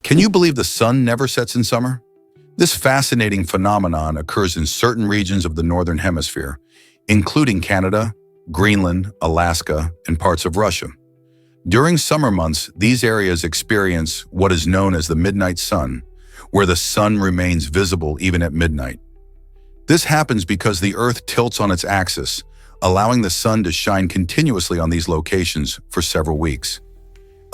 Can you believe the sun never sets in summer? This fascinating phenomenon occurs in certain regions of the Northern Hemisphere, including Canada, Greenland, Alaska, and parts of Russia. During summer months, these areas experience what is known as the midnight sun, where the sun remains visible even at midnight. This happens because the Earth tilts on its axis, allowing the sun to shine continuously on these locations for several weeks.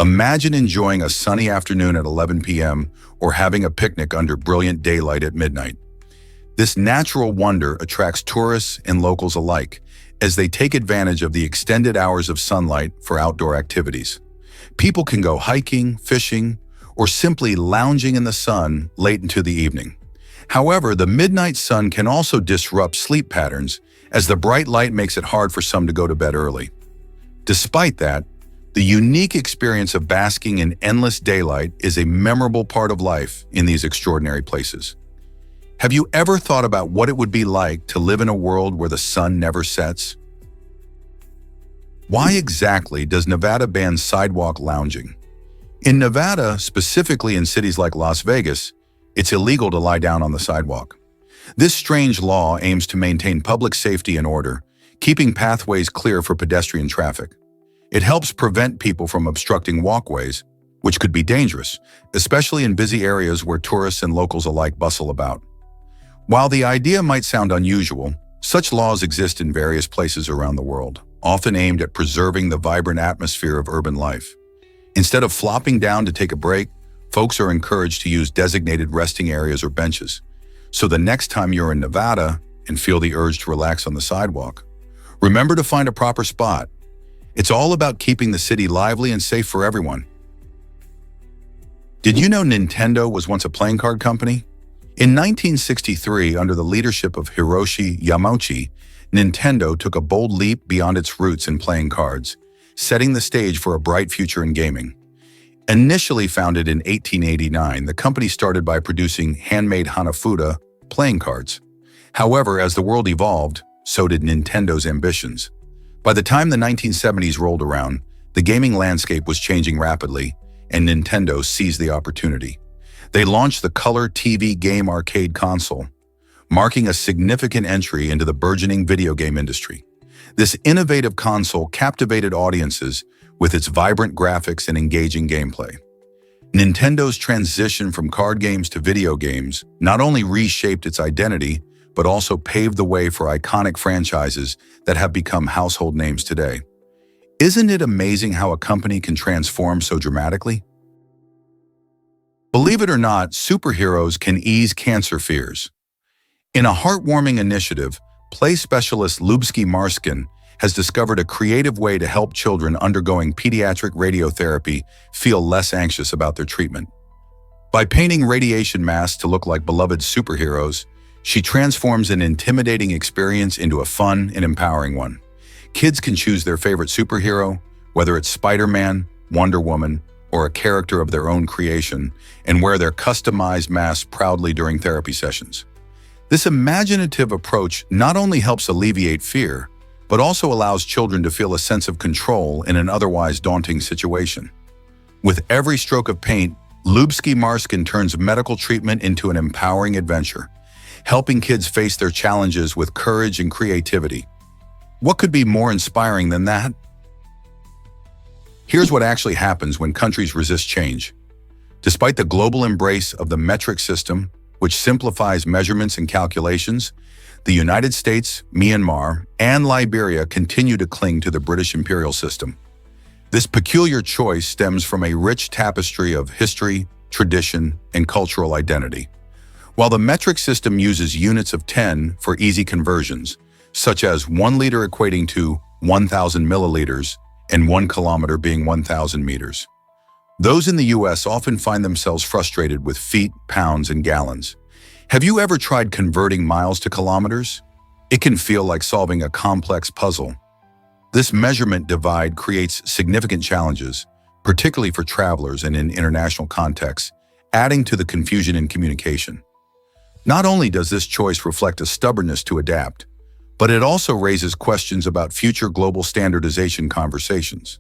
Imagine enjoying a sunny afternoon at 11 p.m. or having a picnic under brilliant daylight at midnight. This natural wonder attracts tourists and locals alike, as they take advantage of the extended hours of sunlight for outdoor activities. People can go hiking, fishing, or simply lounging in the sun late into the evening. However, the midnight sun can also disrupt sleep patterns, as the bright light makes it hard for some to go to bed early. Despite that, the unique experience of basking in endless daylight is a memorable part of life in these extraordinary places. Have you ever thought about what it would be like to live in a world where the sun never sets? Why exactly does Nevada ban sidewalk lounging? In Nevada, specifically in cities like Las Vegas, it's illegal to lie down on the sidewalk. This strange law aims to maintain public safety and order, keeping pathways clear for pedestrian traffic. It helps prevent people from obstructing walkways, which could be dangerous, especially in busy areas where tourists and locals alike bustle about. While the idea might sound unusual, such laws exist in various places around the world, often aimed at preserving the vibrant atmosphere of urban life. Instead of flopping down to take a break, folks are encouraged to use designated resting areas or benches. So the next time you're in Nevada and feel the urge to relax on the sidewalk, remember to find a proper spot. It's all about keeping the city lively and safe for everyone. Did you know Nintendo was once a playing card company? In 1963, under the leadership of Hiroshi Yamauchi, Nintendo took a bold leap beyond its roots in playing cards, setting the stage for a bright future in gaming. Initially founded in 1889, the company started by producing handmade Hanafuda playing cards. However, as the world evolved, so did Nintendo's ambitions. By the time the 1970s rolled around, the gaming landscape was changing rapidly, and Nintendo seized the opportunity. They launched the Color TV Game Arcade console, marking a significant entry into the burgeoning video game industry. This innovative console captivated audiences with its vibrant graphics and engaging gameplay. Nintendo's transition from card games to video games not only reshaped its identity, but also paved the way for iconic franchises that have become household names today. Isn't it amazing how a company can transform so dramatically? Believe it or not, superheroes can ease cancer fears. In a heartwarming initiative, play specialist Lubski Marskin has discovered a creative way to help children undergoing pediatric radiotherapy feel less anxious about their treatment. By painting radiation masks to look like beloved superheroes, she transforms an intimidating experience into a fun and empowering one. Kids can choose their favorite superhero, whether it's Spider-Man, Wonder Woman, or a character of their own creation, and wear their customized masks proudly during therapy sessions. This imaginative approach not only helps alleviate fear, but also allows children to feel a sense of control in an otherwise daunting situation. With every stroke of paint, Lubski Marskin turns medical treatment into an empowering adventure, helping kids face their challenges with courage and creativity. What could be more inspiring than that? Here's what actually happens when countries resist change. Despite the global embrace of the metric system, which simplifies measurements and calculations, the United States, Myanmar, and Liberia continue to cling to the British imperial system. This peculiar choice stems from a rich tapestry of history, tradition, and cultural identity. While the metric system uses units of 10 for easy conversions, such as 1 liter equating to 1,000 milliliters and 1 kilometer being 1,000 meters. Those in the US often find themselves frustrated with feet, pounds, and gallons. Have you ever tried converting miles to kilometers? It can feel like solving a complex puzzle. This measurement divide creates significant challenges, particularly for travelers and in international contexts, adding to the confusion in communication. Not only does this choice reflect a stubbornness to adapt, but it also raises questions about future global standardization conversations.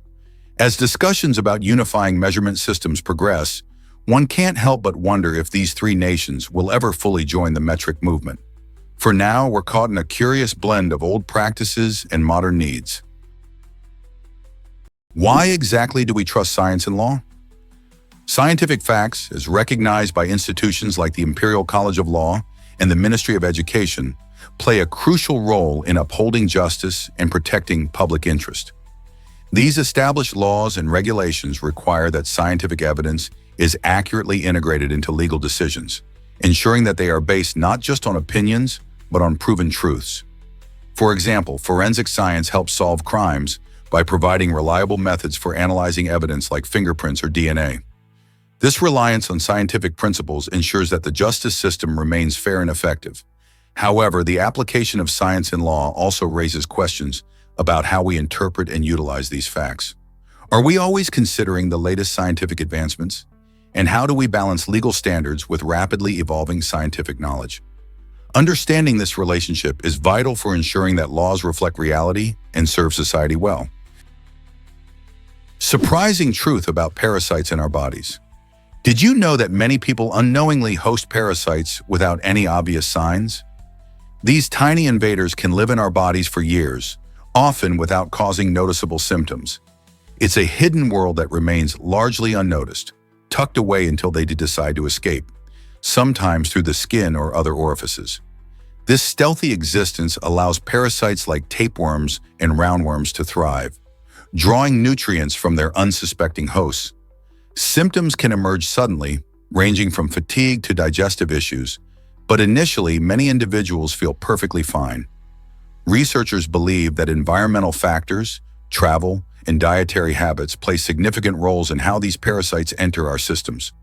As discussions about unifying measurement systems progress, One can't help but wonder if these three nations will ever fully join the metric movement. For now, we're caught in a curious blend of old practices and modern needs. Why exactly do we trust science and law? Scientific facts, as recognized by institutions like the Imperial College of Law and the Ministry of Education, play a crucial role in upholding justice and protecting public interest. These established laws and regulations require that scientific evidence is accurately integrated into legal decisions, ensuring that they are based not just on opinions, but on proven truths. For example, forensic science helps solve crimes by providing reliable methods for analyzing evidence like fingerprints or DNA. This reliance on scientific principles ensures that the justice system remains fair and effective. However, the application of science and law also raises questions about how we interpret and utilize these facts. Are we always considering the latest scientific advancements? And how do we balance legal standards with rapidly evolving scientific knowledge? Understanding this relationship is vital for ensuring that laws reflect reality and serve society well. Surprising truth about parasites in our bodies. Did you know that many people unknowingly host parasites without any obvious signs? These tiny invaders can live in our bodies for years, often without causing noticeable symptoms. It's a hidden world that remains largely unnoticed, tucked away until they decide to escape, sometimes through the skin or other orifices. This stealthy existence allows parasites like tapeworms and roundworms to thrive, drawing nutrients from their unsuspecting hosts. Symptoms can emerge suddenly, ranging from fatigue to digestive issues, but initially many individuals feel perfectly fine. Researchers believe that environmental factors, travel, and dietary habits play significant roles in how these parasites enter our systems.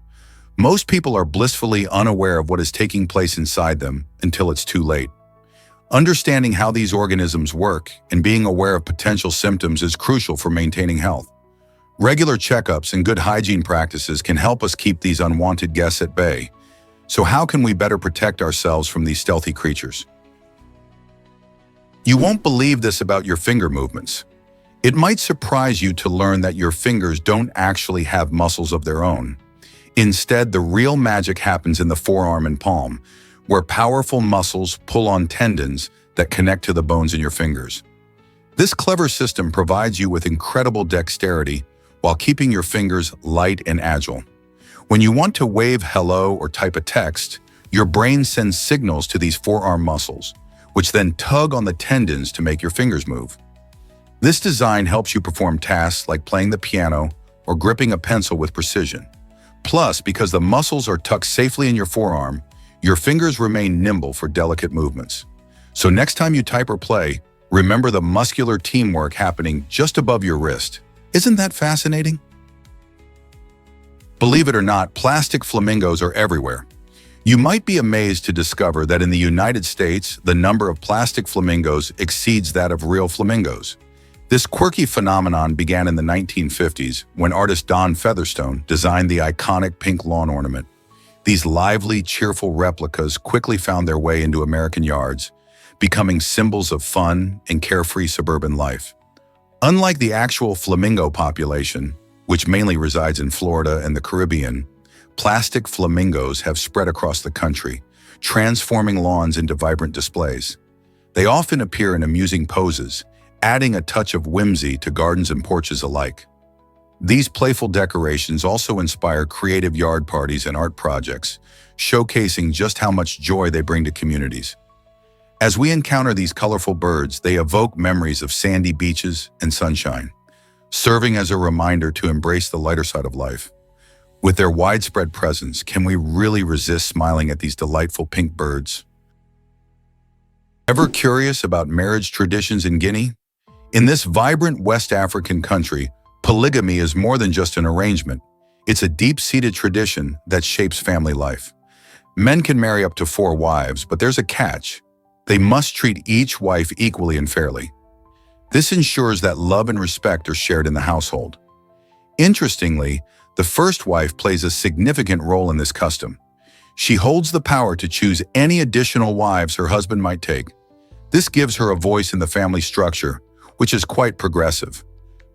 Most people are blissfully unaware of what is taking place inside them until it's too late. Understanding how these organisms work and being aware of potential symptoms is crucial for maintaining health. Regular checkups and good hygiene practices can help us keep these unwanted guests at bay. So how can we better protect ourselves from these stealthy creatures? You won't believe this about your finger movements. It might surprise you to learn that your fingers don't actually have muscles of their own. Instead, the real magic happens in the forearm and palm, where powerful muscles pull on tendons that connect to the bones in your fingers. This clever system provides you with incredible dexterity while keeping your fingers light and agile. When you want to wave hello or type a text, your brain sends signals to these forearm muscles, which then tug on the tendons to make your fingers move. This design helps you perform tasks like playing the piano or gripping a pencil with precision. Plus, because the muscles are tucked safely in your forearm, your fingers remain nimble for delicate movements. So next time you type or play, remember the muscular teamwork happening just above your wrist. Isn't that fascinating? Believe it or not, plastic flamingos are everywhere. You might be amazed to discover that in the United States, the number of plastic flamingos exceeds that of real flamingos. This quirky phenomenon began in the 1950s when artist Don Featherstone designed the iconic pink lawn ornament. These lively, cheerful replicas quickly found their way into American yards, becoming symbols of fun and carefree suburban life. Unlike the actual flamingo population, which mainly resides in Florida and the Caribbean, plastic flamingos have spread across the country, transforming lawns into vibrant displays. They often appear in amusing poses, adding a touch of whimsy to gardens and porches alike. These playful decorations also inspire creative yard parties and art projects, showcasing just how much joy they bring to communities. As we encounter these colorful birds, they evoke memories of sandy beaches and sunshine, serving as a reminder to embrace the lighter side of life. With their widespread presence, can we really resist smiling at these delightful pink birds? Ever curious about marriage traditions in Guinea? In this vibrant West African country, polygamy is more than just an arrangement. It's a deep-seated tradition that shapes family life. Men can marry up to 4 wives, but there's a catch. They must treat each wife equally and fairly. This ensures that love and respect are shared in the household. Interestingly, the first wife plays a significant role in this custom. She holds the power to choose any additional wives her husband might take. This gives her a voice in the family structure, which is quite progressive.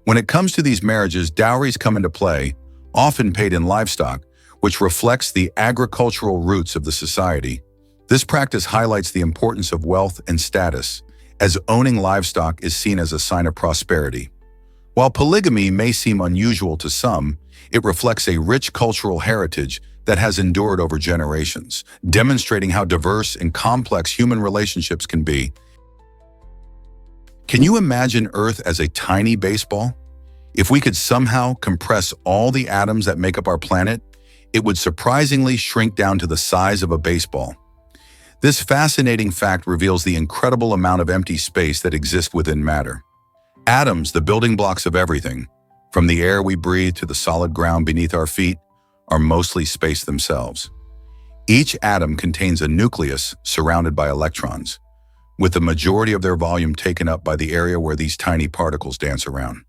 When it comes to these marriages, dowries come into play, often paid in livestock, which reflects the agricultural roots of the society. This practice highlights the importance of wealth and status, as owning livestock is seen as a sign of prosperity. While polygamy may seem unusual to some, it reflects a rich cultural heritage that has endured over generations, demonstrating how diverse and complex human relationships can be. Can you imagine Earth as a tiny baseball? If we could somehow compress all the atoms that make up our planet, it would surprisingly shrink down to the size of a baseball. This fascinating fact reveals the incredible amount of empty space that exists within matter. Atoms, the building blocks of everything, from the air we breathe to the solid ground beneath our feet, are mostly space themselves. Each atom contains a nucleus surrounded by electrons, with the majority of their volume taken up by the area where these tiny particles dance around.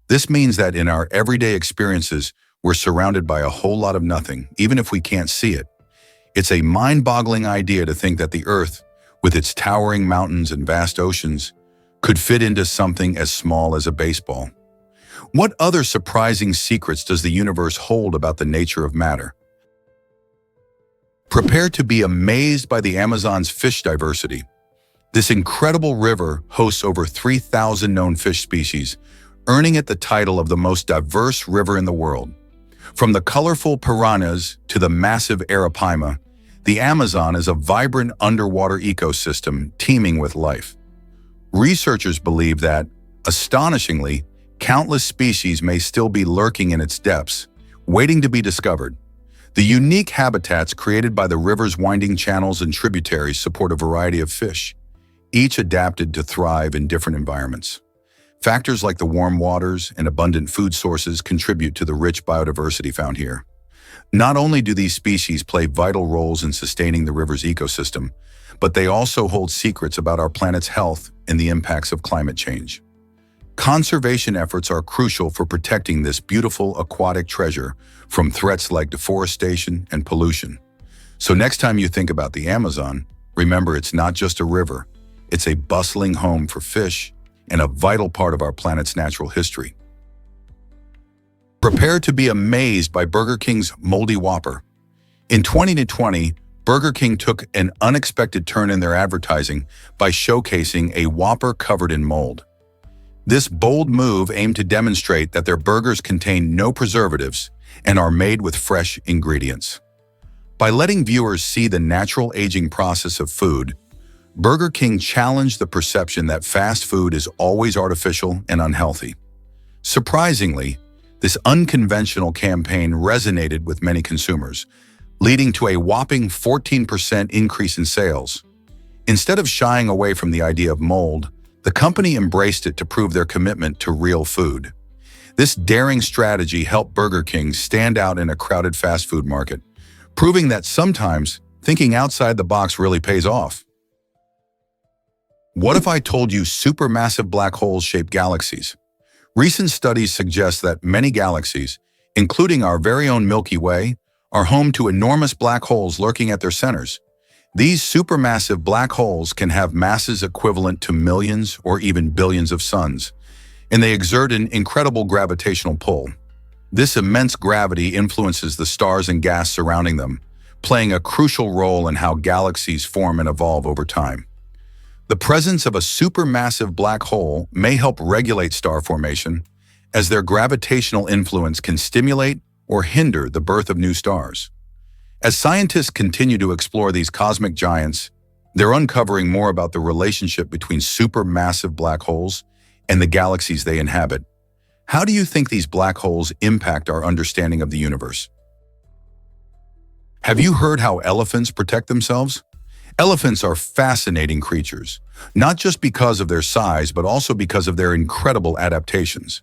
This means that in our everyday experiences, we're surrounded by a whole lot of nothing, even if we can't see it. It's a mind-boggling idea to think that the Earth, with its towering mountains and vast oceans, could fit into something as small as a baseball. What other surprising secrets does the universe hold about the nature of matter? Prepare to be amazed by the Amazon's fish diversity. This incredible river hosts over 3,000 known fish species, earning it the title of the most diverse river in the world. From the colorful piranhas to the massive arapaima, the Amazon is a vibrant underwater ecosystem teeming with life. Researchers believe that, astonishingly, countless species may still be lurking in its depths, waiting to be discovered. The unique habitats created by the river's winding channels and tributaries support a variety of fish, each adapted to thrive in different environments. Factors like the warm waters and abundant food sources contribute to the rich biodiversity found here. Not only do these species play vital roles in sustaining the river's ecosystem, but they also hold secrets about our planet's health and the impacts of climate change. Conservation efforts are crucial for protecting this beautiful aquatic treasure from threats like deforestation and pollution. So next time you think about the Amazon, remember it's not just a river, it's a bustling home for fish and a vital part of our planet's natural history. Prepare to be amazed by Burger King's Moldy Whopper. In 2020, Burger King took an unexpected turn in their advertising by showcasing a Whopper covered in mold. This bold move aimed to demonstrate that their burgers contain no preservatives and are made with fresh ingredients. By letting viewers see the natural aging process of food, Burger King challenged the perception that fast food is always artificial and unhealthy. Surprisingly, this unconventional campaign resonated with many consumers, leading to a whopping 14% increase in sales. Instead of shying away from the idea of mold, the company embraced it to prove their commitment to real food. This daring strategy helped Burger King stand out in a crowded fast food market, proving that sometimes thinking outside the box really pays off. What if I told you supermassive black holes shape galaxies? Recent studies suggest that many galaxies, including our very own Milky Way, are home to enormous black holes lurking at their centers. These supermassive black holes can have masses equivalent to millions or even billions of suns, and they exert an incredible gravitational pull. This immense gravity influences the stars and gas surrounding them, playing a crucial role in how galaxies form and evolve over time. The presence of a supermassive black hole may help regulate star formation, as their gravitational influence can stimulate or hinder the birth of new stars. As scientists continue to explore these cosmic giants, they're uncovering more about the relationship between supermassive black holes and the galaxies they inhabit. How do you think these black holes impact our understanding of the universe? Have you heard how elephants protect themselves? Elephants are fascinating creatures, not just because of their size, but also because of their incredible adaptations.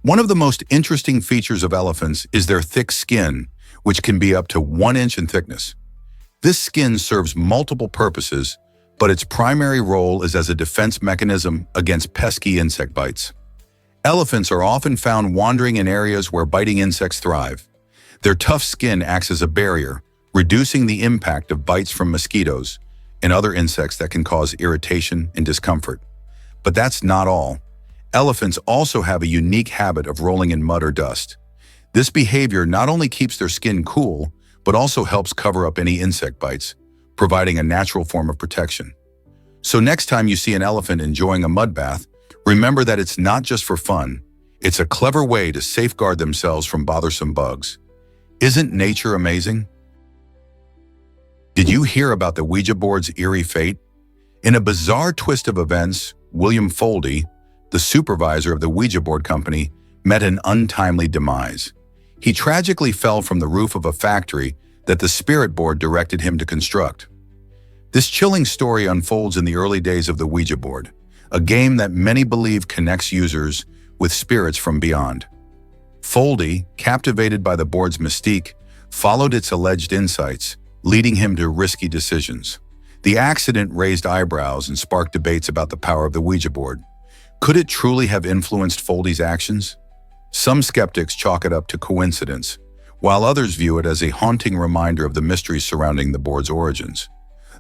One of the most interesting features of elephants is their thick skin, which can be up to 1 inch in thickness. This skin serves multiple purposes, but its primary role is as a defense mechanism against pesky insect bites. Elephants are often found wandering in areas where biting insects thrive. Their tough skin acts as a barrier, reducing the impact of bites from mosquitoes and other insects that can cause irritation and discomfort. But that's not all. Elephants also have a unique habit of rolling in mud or dust. This behavior not only keeps their skin cool, but also helps cover up any insect bites, providing a natural form of protection. So next time you see an elephant enjoying a mud bath, remember that it's not just for fun. It's a clever way to safeguard themselves from bothersome bugs. Isn't nature amazing? Did you hear about the Ouija board's eerie fate? In a bizarre twist of events, William Foldy, the supervisor of the Ouija board company, met an untimely demise. He tragically fell from the roof of a factory that the spirit board directed him to construct. This chilling story unfolds in the early days of the Ouija board, a game that many believe connects users with spirits from beyond. Foldy, captivated by the board's mystique, followed its alleged insights, leading him to risky decisions. The accident raised eyebrows and sparked debates about the power of the Ouija board. Could it truly have influenced Foldy's actions? Some skeptics chalk it up to coincidence, while others view it as a haunting reminder of the mysteries surrounding the board's origins.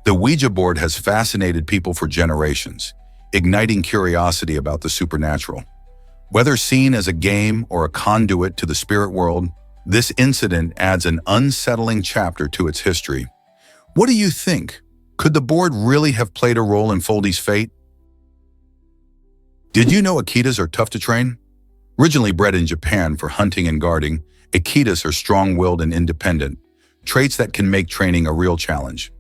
The Ouija board has fascinated people for generations, igniting curiosity about the supernatural. Whether seen as a game or a conduit to the spirit world, this incident adds an unsettling chapter to its history. What do you think? Could the board really have played a role in Foldy's fate? Did you know Akitas are tough to train? Originally bred in Japan for hunting and guarding, Akitas are strong-willed and independent, traits that can make training a real challenge.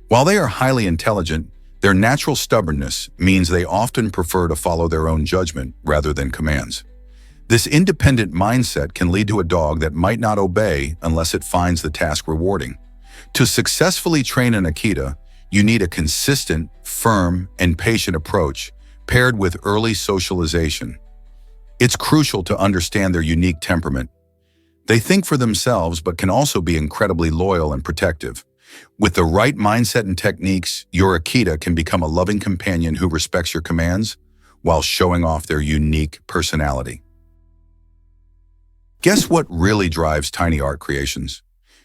While they are highly intelligent, their natural stubbornness means they often prefer to follow their own judgment rather than commands. This independent mindset can lead to a dog that might not obey unless it finds the task rewarding. To successfully train an Akita, you need a consistent, firm, and patient approach paired with early socialization. It's crucial to understand their unique temperament. They think for themselves but can also be incredibly loyal and protective. With the right mindset and techniques, your Akita can become a loving companion who respects your commands while showing off their unique personality. Guess what really drives tiny art creations?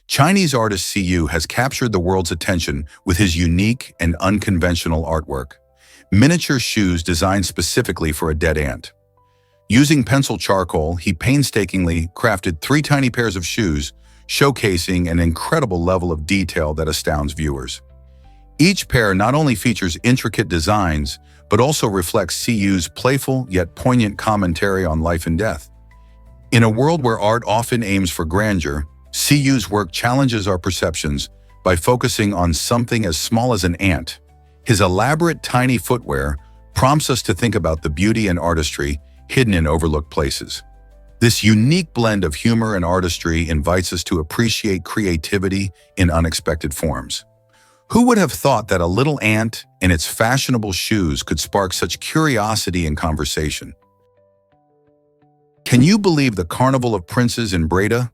Chinese artist Siyu has captured the world's attention with his unique and unconventional artwork. Miniature shoes designed specifically for a dead ant. Using pencil charcoal, he painstakingly crafted 3 tiny pairs of shoes, showcasing an incredible level of detail that astounds viewers. Each pair not only features intricate designs, but also reflects Siyu's playful yet poignant commentary on life and death. In a world where art often aims for grandeur, Siyu's work challenges our perceptions by focusing on something as small as an ant. His elaborate tiny footwear prompts us to think about the beauty and artistry hidden in overlooked places. This unique blend of humor and artistry invites us to appreciate creativity in unexpected forms. Who would have thought that a little ant and its fashionable shoes could spark such curiosity and conversation? Can you believe the Carnival of Princes in Breda?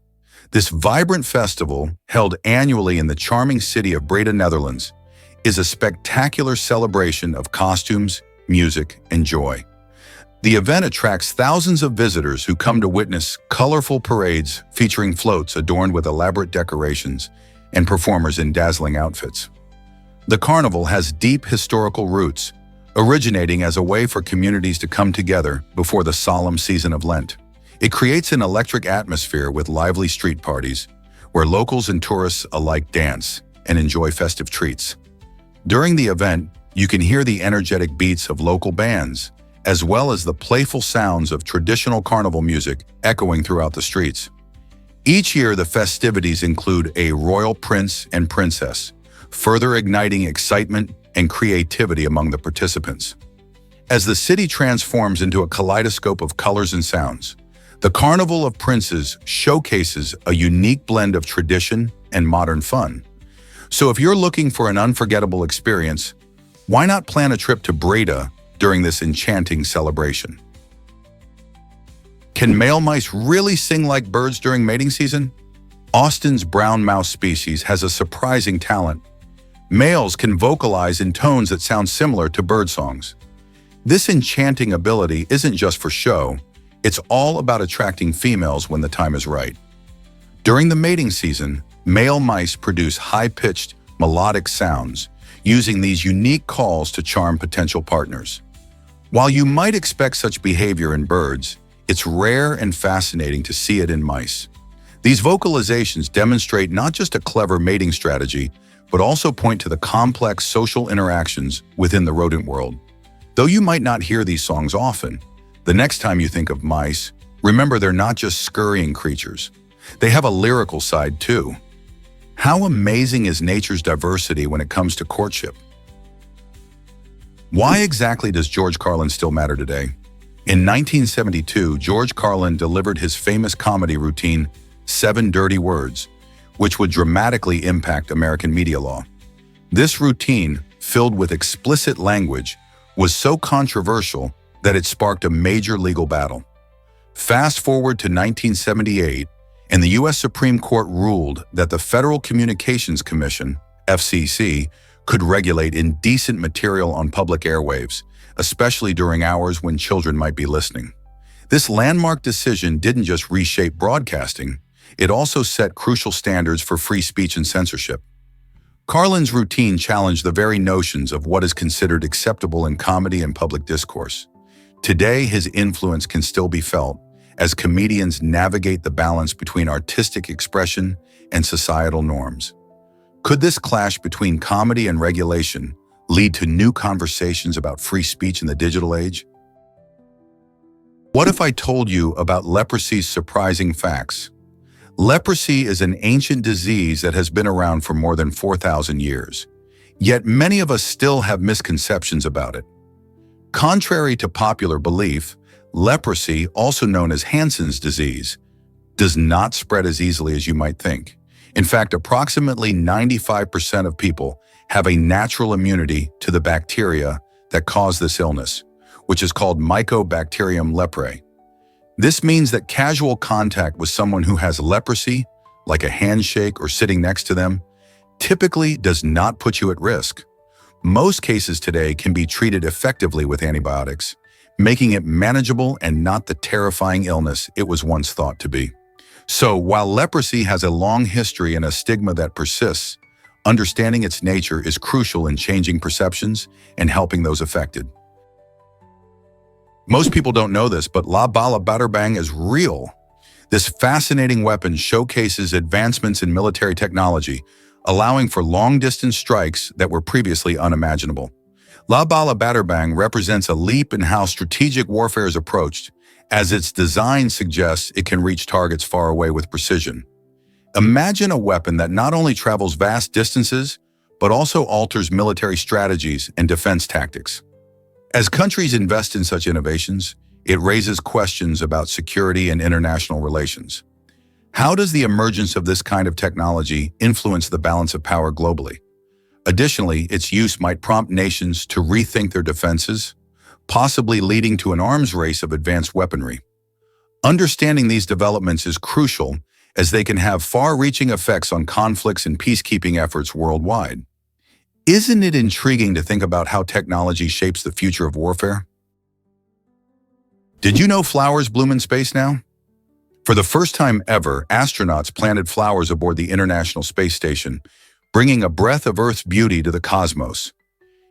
This vibrant festival, held annually in the charming city of Breda, Netherlands, is a spectacular celebration of costumes, music, and joy. The event attracts thousands of visitors who come to witness colorful parades featuring floats adorned with elaborate decorations and performers in dazzling outfits. The carnival has deep historical roots, originating as a way for communities to come together before the solemn season of Lent. It creates an electric atmosphere with lively street parties, where locals and tourists alike dance and enjoy festive treats. During the event, you can hear the energetic beats of local bands, as well as the playful sounds of traditional carnival music echoing throughout the streets. Each year, the festivities include a royal prince and princess, further igniting excitement and creativity among the participants. As the city transforms into a kaleidoscope of colors and sounds, the Carnival of Princes showcases a unique blend of tradition and modern fun. So if you're looking for an unforgettable experience, why not plan a trip to Breda during this enchanting celebration? Can male mice really sing like birds during mating season? Austin's brown mouse species has a surprising talent. Males can vocalize in tones that sound similar to bird songs. This enchanting ability isn't just for show, it's all about attracting females when the time is right. During the mating season, male mice produce high-pitched, melodic sounds, using these unique calls to charm potential partners. While you might expect such behavior in birds, it's rare and fascinating to see it in mice. These vocalizations demonstrate not just a clever mating strategy, but also point to the complex social interactions within the rodent world. Though you might not hear these songs often, the next time you think of mice, remember they're not just scurrying creatures. They have a lyrical side too. How amazing is nature's diversity when it comes to courtship? Why exactly does George Carlin still matter today? In 1972, George Carlin delivered his famous comedy routine, 7 Dirty Words, which would dramatically impact American media law. This routine, filled with explicit language, was so controversial that it sparked a major legal battle. Fast forward to 1978, and the U.S. Supreme Court ruled that the Federal Communications Commission, FCC, could regulate indecent material on public airwaves, especially during hours when children might be listening. This landmark decision didn't just reshape broadcasting, it also set crucial standards for free speech and censorship. Carlin's routine challenged the very notions of what is considered acceptable in comedy and public discourse. Today, his influence can still be felt as comedians navigate the balance between artistic expression and societal norms. Could this clash between comedy and regulation lead to new conversations about free speech in the digital age? What if I told you about leprosy's surprising facts? Leprosy is an ancient disease that has been around for more than 4,000 years. Yet many of us still have misconceptions about it. Contrary to popular belief, leprosy, also known as Hansen's disease, does not spread as easily as you might think. In fact, approximately 95% of people have a natural immunity to the bacteria that cause this illness, which is called Mycobacterium leprae. This means that casual contact with someone who has leprosy, like a handshake or sitting next to them, typically does not put you at risk. Most cases today can be treated effectively with antibiotics, making it manageable and not the terrifying illness it was once thought to be. So, while leprosy has a long history and a stigma that persists, understanding its nature is crucial in changing perceptions and helping those affected. Most people don't know this, but La Bala Batterbang is real. This fascinating weapon showcases advancements in military technology, allowing for long-distance strikes that were previously unimaginable. La Bala Batterbang represents a leap in how strategic warfare is approached, as its design suggests it can reach targets far away with precision. Imagine a weapon that not only travels vast distances, but also alters military strategies and defense tactics. As countries invest in such innovations, it raises questions about security and international relations. How does the emergence of this kind of technology influence the balance of power globally? Additionally, its use might prompt nations to rethink their defenses, possibly leading to an arms race of advanced weaponry. Understanding these developments is crucial as they can have far-reaching effects on conflicts and peacekeeping efforts worldwide. Isn't it intriguing to think about how technology shapes the future of warfare? Did you know flowers bloom in space now? For the first time ever, astronauts planted flowers aboard the International Space Station, bringing a breath of Earth's beauty to the cosmos.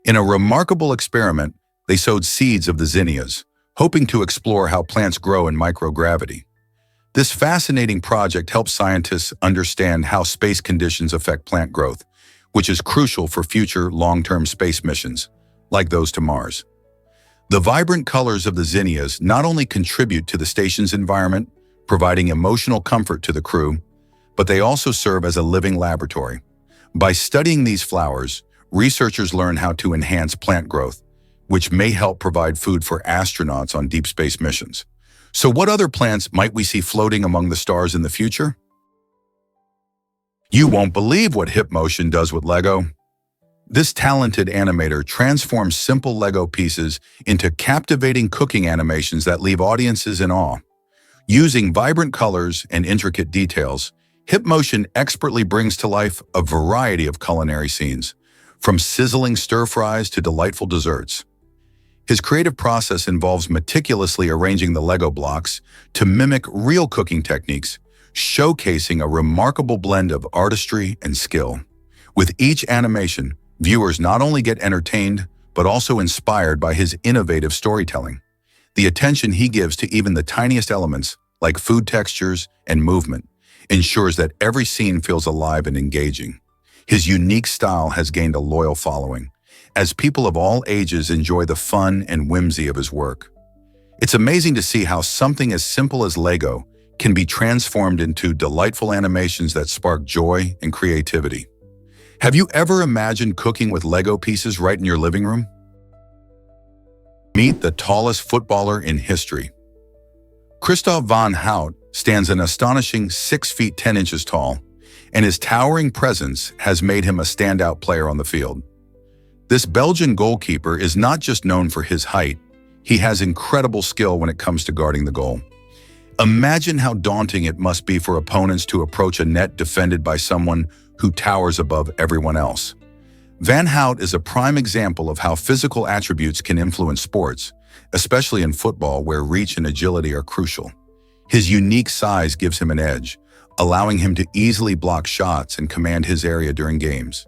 In a remarkable experiment, they sowed seeds of the zinnias, hoping to explore how plants grow in microgravity. This fascinating project helps scientists understand how space conditions affect plant growth, which is crucial for future long-term space missions, like those to Mars. The vibrant colors of the zinnias not only contribute to the station's environment, providing emotional comfort to the crew, but they also serve as a living laboratory. By studying these flowers, researchers learn how to enhance plant growth, which may help provide food for astronauts on deep space missions. So what other plants might we see floating among the stars in the future? You won't believe what Hip Motion does with Lego. This talented animator transforms simple Lego pieces into captivating cooking animations that leave audiences in awe. Using vibrant colors and intricate details, Hip Motion expertly brings to life a variety of culinary scenes, from sizzling stir-fries to delightful desserts. His creative process involves meticulously arranging the Lego blocks to mimic real cooking techniques, showcasing a remarkable blend of artistry and skill. With each animation, viewers not only get entertained, but also inspired by his innovative storytelling. The attention he gives to even the tiniest elements, like food textures and movement, ensures that every scene feels alive and engaging. His unique style has gained a loyal following, as people of all ages enjoy the fun and whimsy of his work. It's amazing to see how something as simple as Lego can be transformed into delightful animations that spark joy and creativity. Have you ever imagined cooking with Lego pieces right in your living room? Meet the tallest footballer in history. Christoph van Hout stands an astonishing 6 feet 10 inches tall, and his towering presence has made him a standout player on the field. This Belgian goalkeeper is not just known for his height, he has incredible skill when it comes to guarding the goal. Imagine how daunting it must be for opponents to approach a net defended by someone who towers above everyone else. Van Hout is a prime example of how physical attributes can influence sports, especially in football where reach and agility are crucial. His unique size gives him an edge, allowing him to easily block shots and command his area during games.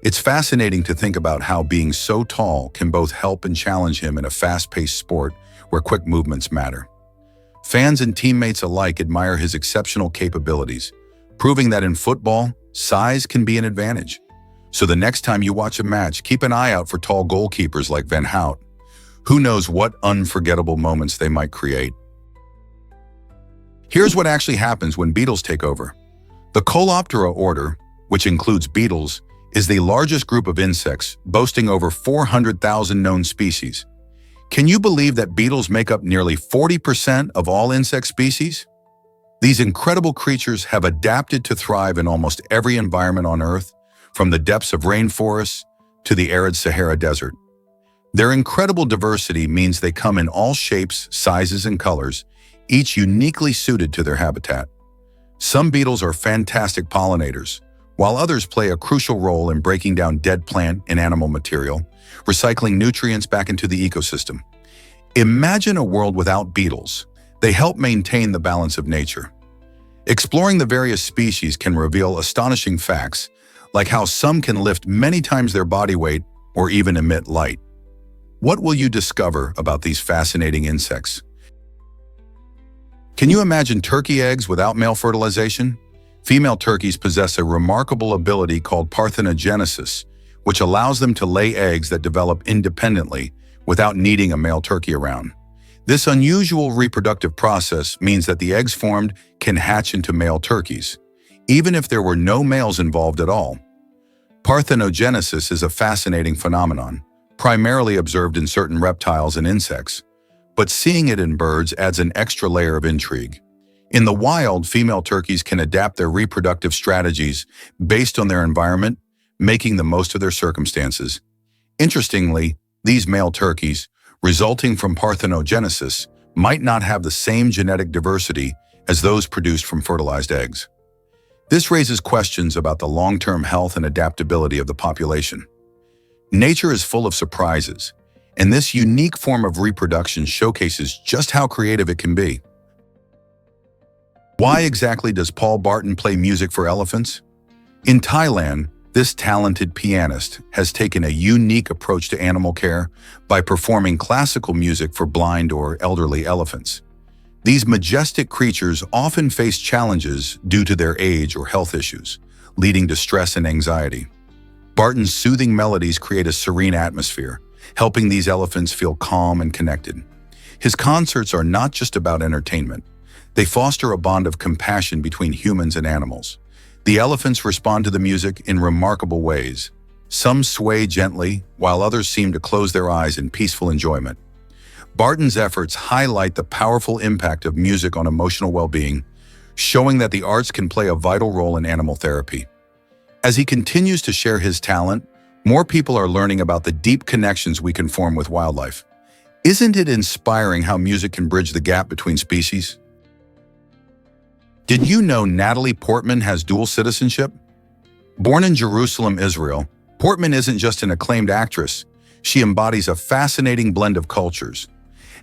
It's fascinating to think about how being so tall can both help and challenge him in a fast-paced sport where quick movements matter. Fans and teammates alike admire his exceptional capabilities, proving that in football, size can be an advantage. So the next time you watch a match, keep an eye out for tall goalkeepers like Van Hout. Who knows what unforgettable moments they might create. Here's what actually happens when beetles take over. The Coleoptera order, which includes beetles, is the largest group of insects, boasting over 400,000 known species. Can you believe that beetles make up nearly 40% of all insect species? These incredible creatures have adapted to thrive in almost every environment on Earth, from the depths of rainforests to the arid Sahara Desert. Their incredible diversity means they come in all shapes, sizes, and colors, each uniquely suited to their habitat. Some beetles are fantastic pollinators, while others play a crucial role in breaking down dead plant and animal material, recycling nutrients back into the ecosystem. Imagine a world without beetles. They help maintain the balance of nature. Exploring the various species can reveal astonishing facts, like how some can lift many times their body weight or even emit light. What will you discover about these fascinating insects? Can you imagine turkey eggs without male fertilization? Female turkeys possess a remarkable ability called parthenogenesis, which allows them to lay eggs that develop independently without needing a male turkey around. This unusual reproductive process means that the eggs formed can hatch into male turkeys, even if there were no males involved at all. Parthenogenesis is a fascinating phenomenon, primarily observed in certain reptiles and insects, but seeing it in birds adds an extra layer of intrigue. In the wild, female turkeys can adapt their reproductive strategies based on their environment, making the most of their circumstances. Interestingly, these male turkeys, resulting from parthenogenesis, might not have the same genetic diversity as those produced from fertilized eggs. This raises questions about the long-term health and adaptability of the population. Nature is full of surprises, and this unique form of reproduction showcases just how creative it can be. Why exactly does Paul Barton play music for elephants? In Thailand, this talented pianist has taken a unique approach to animal care by performing classical music for blind or elderly elephants. These majestic creatures often face challenges due to their age or health issues, leading to stress and anxiety. Barton's soothing melodies create a serene atmosphere, helping these elephants feel calm and connected. His concerts are not just about entertainment. They foster a bond of compassion between humans and animals. The elephants respond to the music in remarkable ways. Some sway gently, while others seem to close their eyes in peaceful enjoyment. Barton's efforts highlight the powerful impact of music on emotional well-being, showing that the arts can play a vital role in animal therapy. As he continues to share his talent, more people are learning about the deep connections we can form with wildlife. Isn't it inspiring how music can bridge the gap between species? Did you know Natalie Portman has dual citizenship? Born in Jerusalem, Israel, Portman isn't just an acclaimed actress. She embodies a fascinating blend of cultures.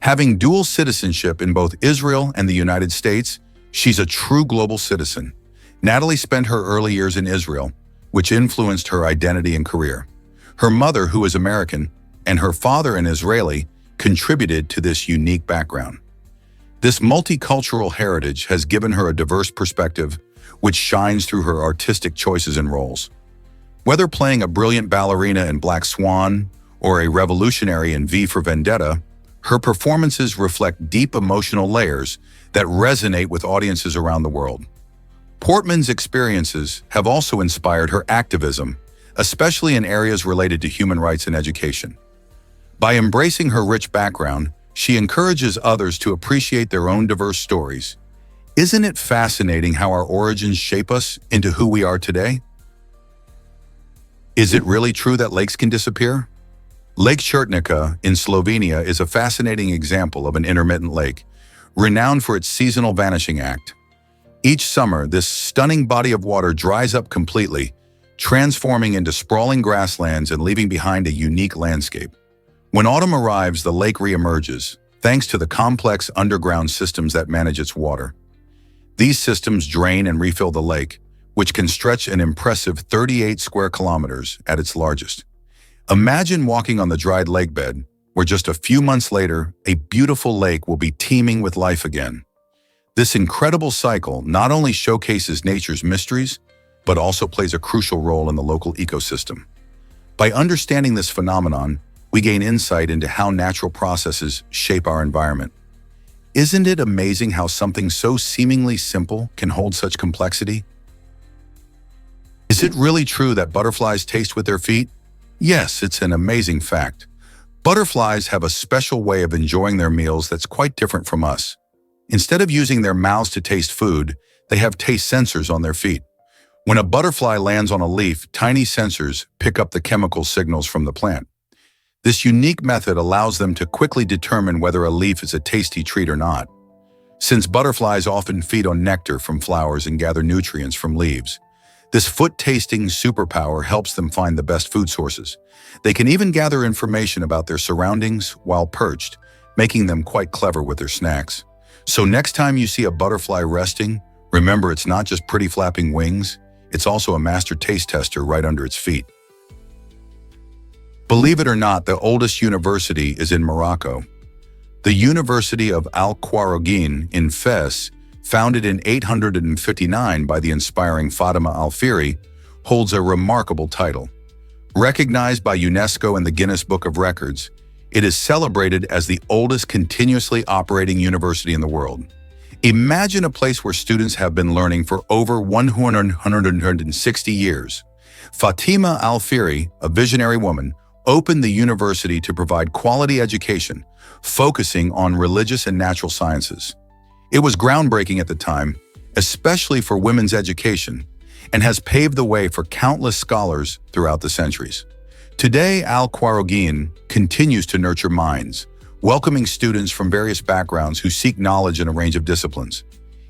Having dual citizenship in both Israel and the United States, she's a true global citizen. Natalie spent her early years in Israel, which influenced her identity and career. Her mother, who is American, and her father, an Israeli, contributed to this unique background. This multicultural heritage has given her a diverse perspective, which shines through her artistic choices and roles. Whether playing a brilliant ballerina in Black Swan or a revolutionary in V for Vendetta, her performances reflect deep emotional layers that resonate with audiences around the world. Portman's experiences have also inspired her activism, especially in areas related to human rights and education. By embracing her rich background, she encourages others to appreciate their own diverse stories. Isn't it fascinating how our origins shape us into who we are today? Is it really true that lakes can disappear? Lake Čertnica in Slovenia is a fascinating example of an intermittent lake, renowned for its seasonal vanishing act. Each summer, this stunning body of water dries up completely, transforming into sprawling grasslands and leaving behind a unique landscape. When autumn arrives, the lake reemerges, thanks to the complex underground systems that manage its water. These systems drain and refill the lake, which can stretch an impressive 38 square kilometers at its largest. Imagine walking on the dried lake bed, where just a few months later, a beautiful lake will be teeming with life again. This incredible cycle not only showcases nature's mysteries, but also plays a crucial role in the local ecosystem. By understanding this phenomenon, we gain insight into how natural processes shape our environment. Isn't it amazing how something so seemingly simple can hold such complexity? Is it really true that butterflies taste with their feet? Yes, it's an amazing fact. Butterflies have a special way of enjoying their meals that's quite different from us. Instead of using their mouths to taste food, they have taste sensors on their feet. When a butterfly lands on a leaf, tiny sensors pick up the chemical signals from the plant. This unique method allows them to quickly determine whether a leaf is a tasty treat or not. Since butterflies often feed on nectar from flowers and gather nutrients from leaves, this foot-tasting superpower helps them find the best food sources. They can even gather information about their surroundings while perched, making them quite clever with their snacks. So next time you see a butterfly resting, remember it's not just pretty flapping wings, it's also a master taste tester right under its feet. Believe it or not, the oldest university is in Morocco. The University of Al-Qarawiyyin in Fez, founded in 859 by the inspiring Fatima Al-Fihri, holds a remarkable title. Recognized by UNESCO and the Guinness Book of Records, it is celebrated as the oldest continuously operating university in the world. Imagine a place where students have been learning for over 160 years. Fatima Al-Fihri, a visionary woman, opened the university to provide quality education, focusing on religious and natural sciences. It was groundbreaking at the time, especially for women's education, and has paved the way for countless scholars throughout the centuries. Today, Al-Qarawiyyin continues to nurture minds, welcoming students from various backgrounds who seek knowledge in a range of disciplines.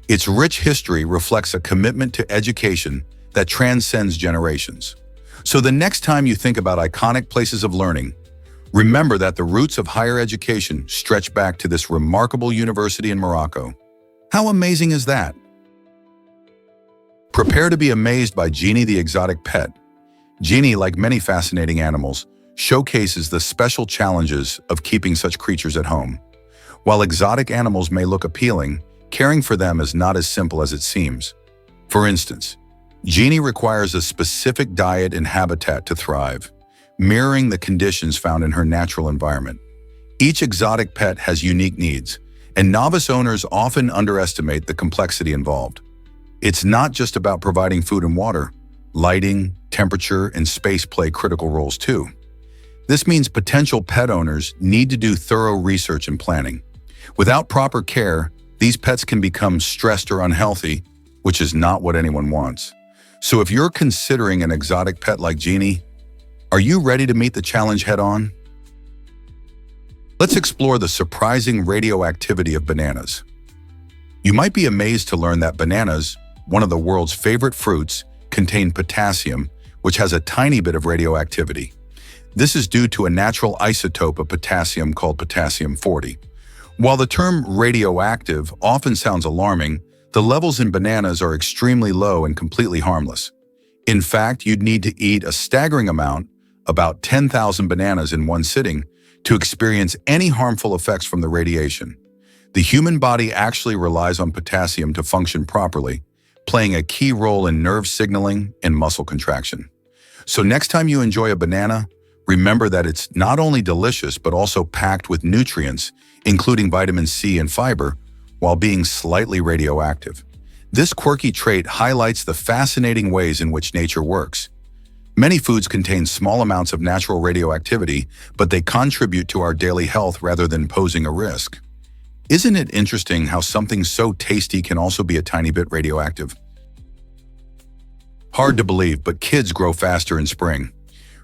Its rich history reflects a commitment to education that transcends generations. So the next time you think about iconic places of learning, remember that the roots of higher education stretch back to this remarkable university in Morocco. How amazing is that? Prepare to be amazed by Genie the exotic pet. Genie, like many fascinating animals, showcases the special challenges of keeping such creatures at home. While exotic animals may look appealing, caring for them is not as simple as it seems. For instance, Genie requires a specific diet and habitat to thrive, mirroring the conditions found in her natural environment. Each exotic pet has unique needs, and novice owners often underestimate the complexity involved. It's not just about providing food and water. Lighting, temperature, and space play critical roles too. This means potential pet owners need to do thorough research and planning. Without proper care, these pets can become stressed or unhealthy, which is not what anyone wants. So if you're considering an exotic pet like Genie, are you ready to meet the challenge head-on? Let's explore the surprising radioactivity of bananas. You might be amazed to learn that bananas, one of the world's favorite fruits, contain potassium, which has a tiny bit of radioactivity. This is due to a natural isotope of potassium called potassium-40. While the term radioactive often sounds alarming, the levels in bananas are extremely low and completely harmless. In fact, you'd need to eat a staggering amount, about 10,000 bananas in one sitting, to experience any harmful effects from the radiation. The human body actually relies on potassium to function properly, playing a key role in nerve signaling and muscle contraction. So next time you enjoy a banana, remember that it's not only delicious but also packed with nutrients, including vitamin C and fiber, while being slightly radioactive. This quirky trait highlights the fascinating ways in which nature works. Many foods contain small amounts of natural radioactivity, but they contribute to our daily health rather than posing a risk. Isn't it interesting how something so tasty can also be a tiny bit radioactive? Hard to believe, but kids grow faster in spring.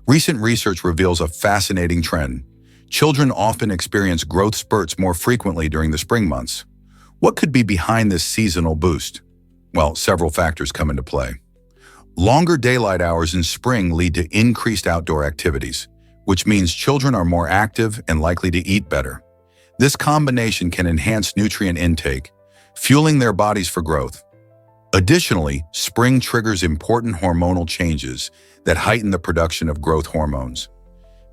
Recent research reveals a fascinating trend. Children often experience growth spurts more frequently during the spring months. What could be behind this seasonal boost? Well, several factors come into play. Longer daylight hours in spring lead to increased outdoor activities, which means children are more active and likely to eat better. This combination can enhance nutrient intake, fueling their bodies for growth. Additionally, spring triggers important hormonal changes that heighten the production of growth hormones.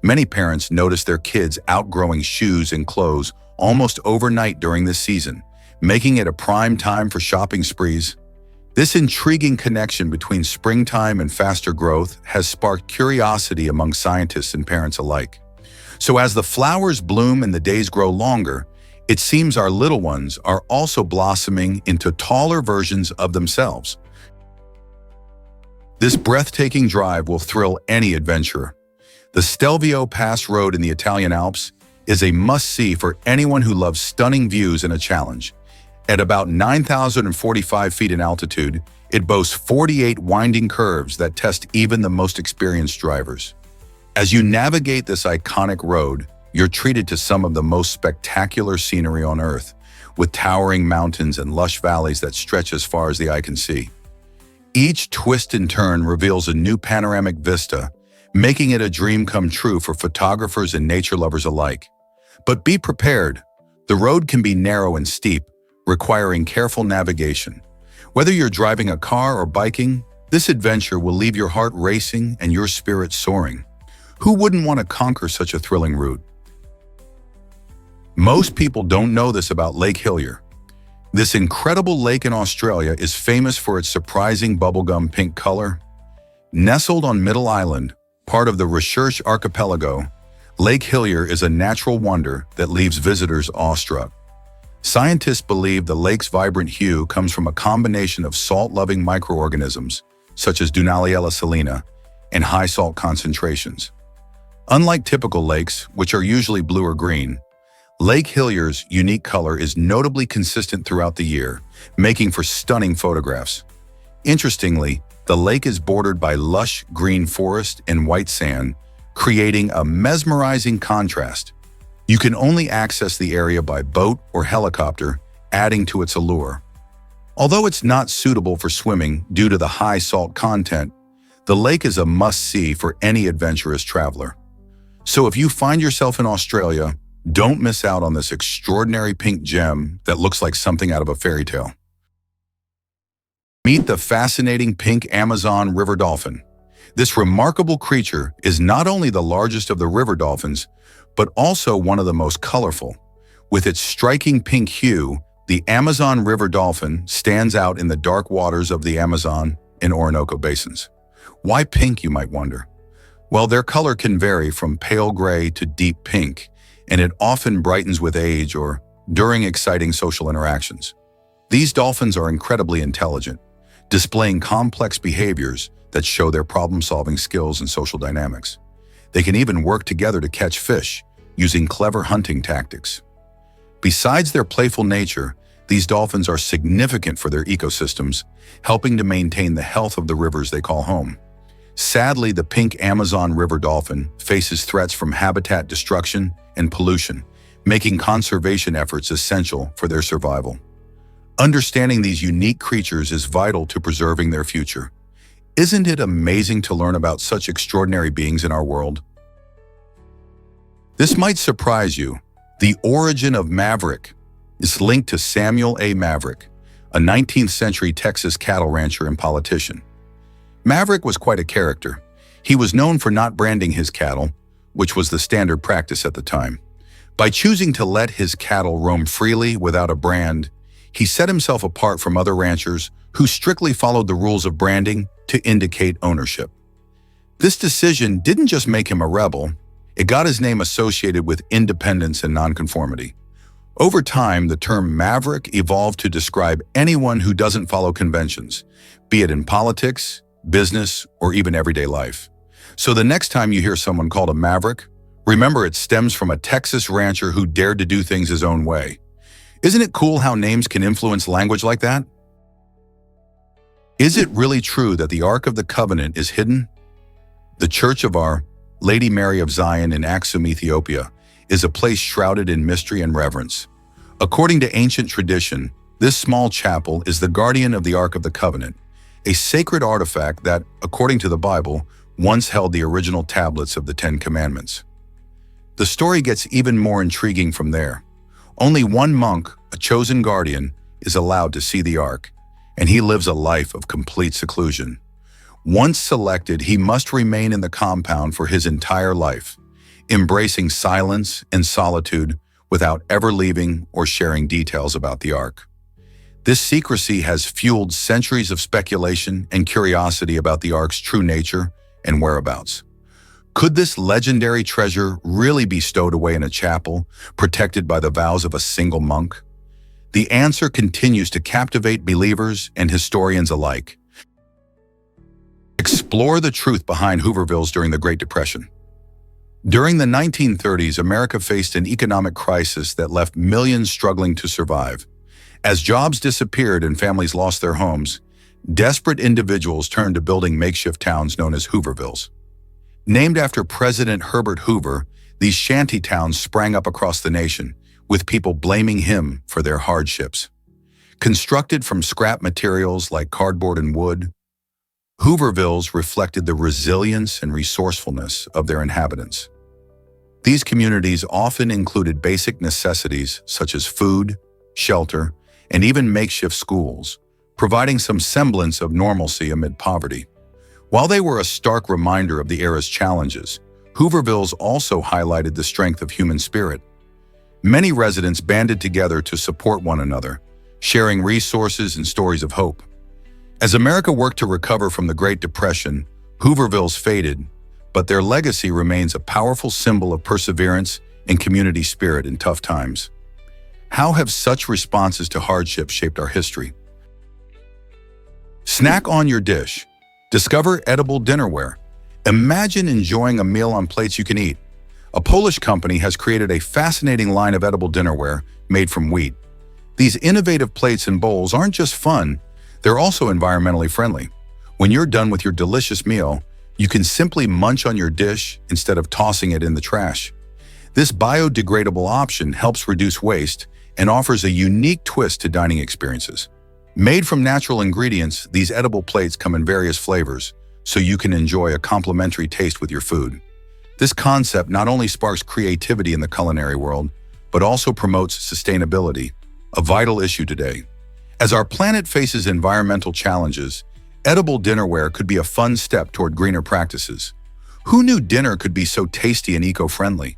Many parents notice their kids outgrowing shoes and clothes almost overnight during this season, making it a prime time for shopping sprees. This intriguing connection between springtime and faster growth has sparked curiosity among scientists and parents alike. So as the flowers bloom and the days grow longer, it seems our little ones are also blossoming into taller versions of themselves. This breathtaking drive will thrill any adventurer. The Stelvio Pass Road in the Italian Alps is a must-see for anyone who loves stunning views and a challenge. At about 9,045 feet in altitude, it boasts 48 winding curves that test even the most experienced drivers. As you navigate this iconic road, you're treated to some of the most spectacular scenery on Earth, with towering mountains and lush valleys that stretch as far as the eye can see. Each twist and turn reveals a new panoramic vista, making it a dream come true for photographers and nature lovers alike. But be prepared. The road can be narrow and steep, requiring careful navigation. Whether you're driving a car or biking, this adventure will leave your heart racing and your spirit soaring. Who wouldn't want to conquer such a thrilling route? Most people don't know this about Lake Hillier. This incredible lake in Australia is famous for its surprising bubblegum pink color. Nestled on Middle Island, part of the Recherche Archipelago, Lake Hillier is a natural wonder that leaves visitors awestruck. Scientists believe the lake's vibrant hue comes from a combination of salt-loving microorganisms, such as Dunaliella salina, and high salt concentrations. Unlike typical lakes, which are usually blue or green, Lake Hillier's unique color is notably consistent throughout the year, making for stunning photographs. Interestingly, the lake is bordered by lush green forest and white sand, creating a mesmerizing contrast. You can only access the area by boat or helicopter, adding to its allure. Although it's not suitable for swimming due to the high salt content, the lake is a must-see for any adventurous traveler. So if you find yourself in Australia, don't miss out on this extraordinary pink gem that looks like something out of a fairy tale. Meet the fascinating pink Amazon river dolphin. This remarkable creature is not only the largest of the river dolphins, but also one of the most colorful. With its striking pink hue, the Amazon river dolphin stands out in the dark waters of the Amazon and Orinoco basins. Why pink, you might wonder? Well, their color can vary from pale gray to deep pink, and it often brightens with age or during exciting social interactions. These dolphins are incredibly intelligent, displaying complex behaviors that show their problem-solving skills and social dynamics. They can even work together to catch fish, using clever hunting tactics. Besides their playful nature, these dolphins are significant for their ecosystems, helping to maintain the health of the rivers they call home. Sadly, the pink Amazon river dolphin faces threats from habitat destruction and pollution, making conservation efforts essential for their survival. Understanding these unique creatures is vital to preserving their future. Isn't it amazing to learn about such extraordinary beings in our world? This might surprise you. The origin of Maverick is linked to Samuel A. Maverick, a 19th century Texas cattle rancher and politician. Maverick was quite a character. He was known for not branding his cattle, which was the standard practice at the time. By choosing to let his cattle roam freely without a brand, he set himself apart from other ranchers who strictly followed the rules of branding to indicate ownership. This decision didn't just make him a rebel, it got his name associated with independence and nonconformity. Over time, the term maverick evolved to describe anyone who doesn't follow conventions, be it in politics, business, or even everyday life. So the next time you hear someone called a maverick, remember it stems from a Texas rancher who dared to do things his own way. Isn't it cool how names can influence language like that? Is it really true that the Ark of the Covenant is hidden? The Church of Our Lady Mary of Zion in Aksum, Ethiopia, is a place shrouded in mystery and reverence. According to ancient tradition, this small chapel is the guardian of the Ark of the Covenant, a sacred artifact that, according to the Bible, once held the original tablets of the Ten Commandments. The story gets even more intriguing from there. Only one monk, a chosen guardian, is allowed to see the Ark, and he lives a life of complete seclusion. Once selected, he must remain in the compound for his entire life, embracing silence and solitude without ever leaving or sharing details about the Ark. This secrecy has fueled centuries of speculation and curiosity about the Ark's true nature and whereabouts. Could this legendary treasure really be stowed away in a chapel, protected by the vows of a single monk? The answer continues to captivate believers and historians alike. Explore the truth behind Hoovervilles during the Great Depression. During the 1930s, America faced an economic crisis that left millions struggling to survive. As jobs disappeared and families lost their homes, desperate individuals turned to building makeshift towns known as Hoovervilles. Named after President Herbert Hoover, these shanty towns sprang up across the nation, with people blaming him for their hardships. Constructed from scrap materials like cardboard and wood, Hoovervilles reflected the resilience and resourcefulness of their inhabitants. These communities often included basic necessities such as food, shelter, and even makeshift schools, providing some semblance of normalcy amid poverty. While they were a stark reminder of the era's challenges, Hoovervilles also highlighted the strength of human spirit. Many residents banded together to support one another, sharing resources and stories of hope. As America worked to recover from the Great Depression, Hoovervilles faded, but their legacy remains a powerful symbol of perseverance and community spirit in tough times. How have such responses to hardship shaped our history? Snack on your dish. Discover edible dinnerware. Imagine enjoying a meal on plates you can eat. A Polish company has created a fascinating line of edible dinnerware made from wheat. These innovative plates and bowls aren't just fun, they're also environmentally friendly. When you're done with your delicious meal, you can simply munch on your dish instead of tossing it in the trash. This biodegradable option helps reduce waste and offers a unique twist to dining experiences. Made from natural ingredients, these edible plates come in various flavors, so you can enjoy a complimentary taste with your food. This concept not only sparks creativity in the culinary world, but also promotes sustainability, a vital issue today. As our planet faces environmental challenges, edible dinnerware could be a fun step toward greener practices. Who knew dinner could be so tasty and eco-friendly?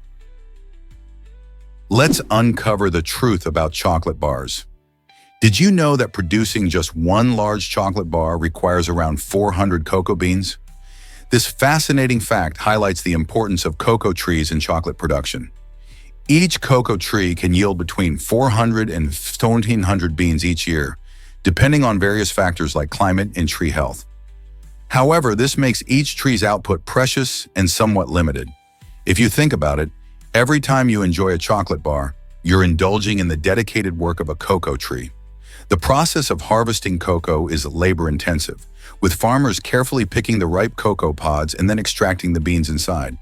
Let's uncover the truth about chocolate bars. Did you know that producing just one large chocolate bar requires around 400 cocoa beans? This fascinating fact highlights the importance of cocoa trees in chocolate production. Each cocoa tree can yield between 400 and 1,400 beans each year, depending on various factors like climate and tree health. However, this makes each tree's output precious and somewhat limited. If you think about it, every time you enjoy a chocolate bar, you're indulging in the dedicated work of a cocoa tree. The process of harvesting cocoa is labor-intensive, with farmers carefully picking the ripe cocoa pods and then extracting the beans inside.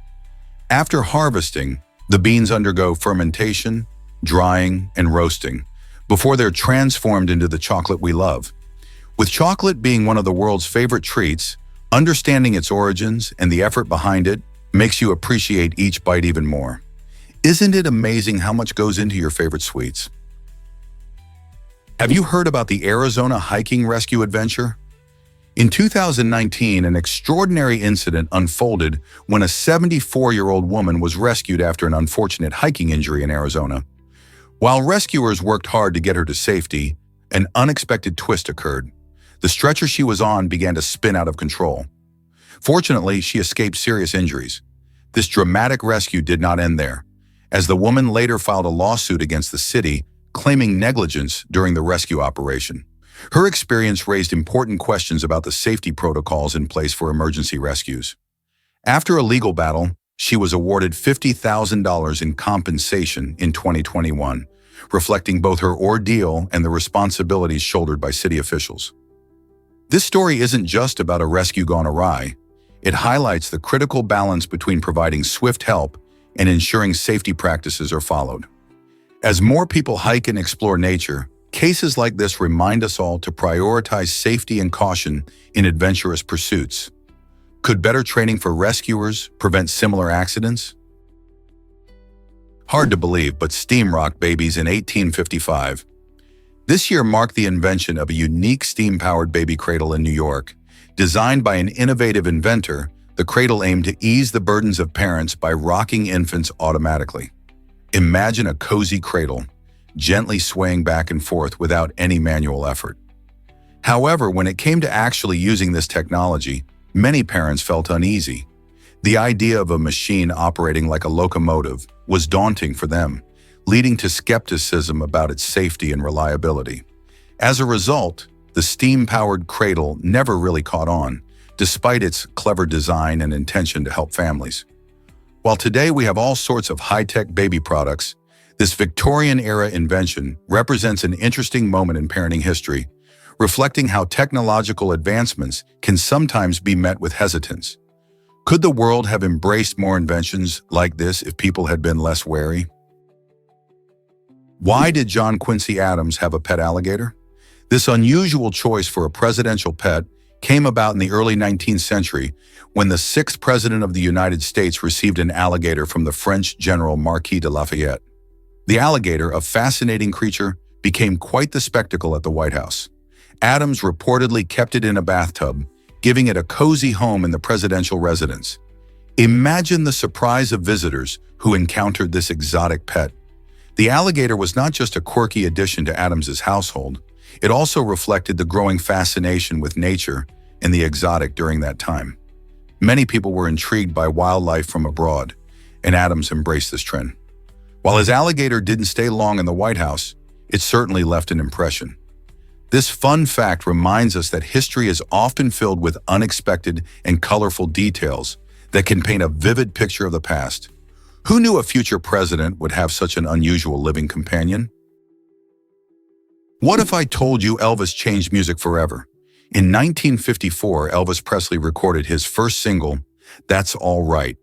After harvesting, the beans undergo fermentation, drying, and roasting before they're transformed into the chocolate we love. With chocolate being one of the world's favorite treats, understanding its origins and the effort behind it makes you appreciate each bite even more. Isn't it amazing how much goes into your favorite sweets? Have you heard about the Arizona hiking rescue adventure? In 2019, an extraordinary incident unfolded when a 74-year-old woman was rescued after an unfortunate hiking injury in Arizona. While rescuers worked hard to get her to safety, an unexpected twist occurred. The stretcher she was on began to spin out of control. Fortunately, she escaped serious injuries. This dramatic rescue did not end there, as the woman later filed a lawsuit against the city, claiming negligence during the rescue operation. Her experience raised important questions about the safety protocols in place for emergency rescues. After a legal battle, she was awarded $50,000 in compensation in 2021, reflecting both her ordeal and the responsibilities shouldered by city officials. This story isn't just about a rescue gone awry. It highlights the critical balance between providing swift help and ensuring safety practices are followed. As more people hike and explore nature, cases like this remind us all to prioritize safety and caution in adventurous pursuits. Could better training for rescuers prevent similar accidents? Hard to believe, but steam rocked babies in 1855. This year marked the invention of a unique steam-powered baby cradle in New York. Designed by an innovative inventor, the cradle aimed to ease the burdens of parents by rocking infants automatically. Imagine a cozy cradle, gently swaying back and forth without any manual effort. However, when it came to actually using this technology, many parents felt uneasy. The idea of a machine operating like a locomotive was daunting for them, leading to skepticism about its safety and reliability. As a result, the steam-powered cradle never really caught on, despite its clever design and intention to help families. While today we have all sorts of high-tech baby products, this Victorian-era invention represents an interesting moment in parenting history, reflecting how technological advancements can sometimes be met with hesitance. Could the world have embraced more inventions like this if people had been less wary? Why did John Quincy Adams have a pet alligator? This unusual choice for a presidential pet came about in the early 19th century when the 6th President of the United States received an alligator from the French General Marquis de Lafayette. The alligator, a fascinating creature, became quite the spectacle at the White House. Adams reportedly kept it in a bathtub, giving it a cozy home in the presidential residence. Imagine the surprise of visitors who encountered this exotic pet. The alligator was not just a quirky addition to Adams's household, it also reflected the growing fascination with nature and the exotic during that time. Many people were intrigued by wildlife from abroad, and Adams embraced this trend. While his alligator didn't stay long in the White House, it certainly left an impression. This fun fact reminds us that history is often filled with unexpected and colorful details that can paint a vivid picture of the past. Who knew a future president would have such an unusual living companion? What if I told you Elvis changed music forever? In 1954, Elvis Presley recorded his first single, That's All Right,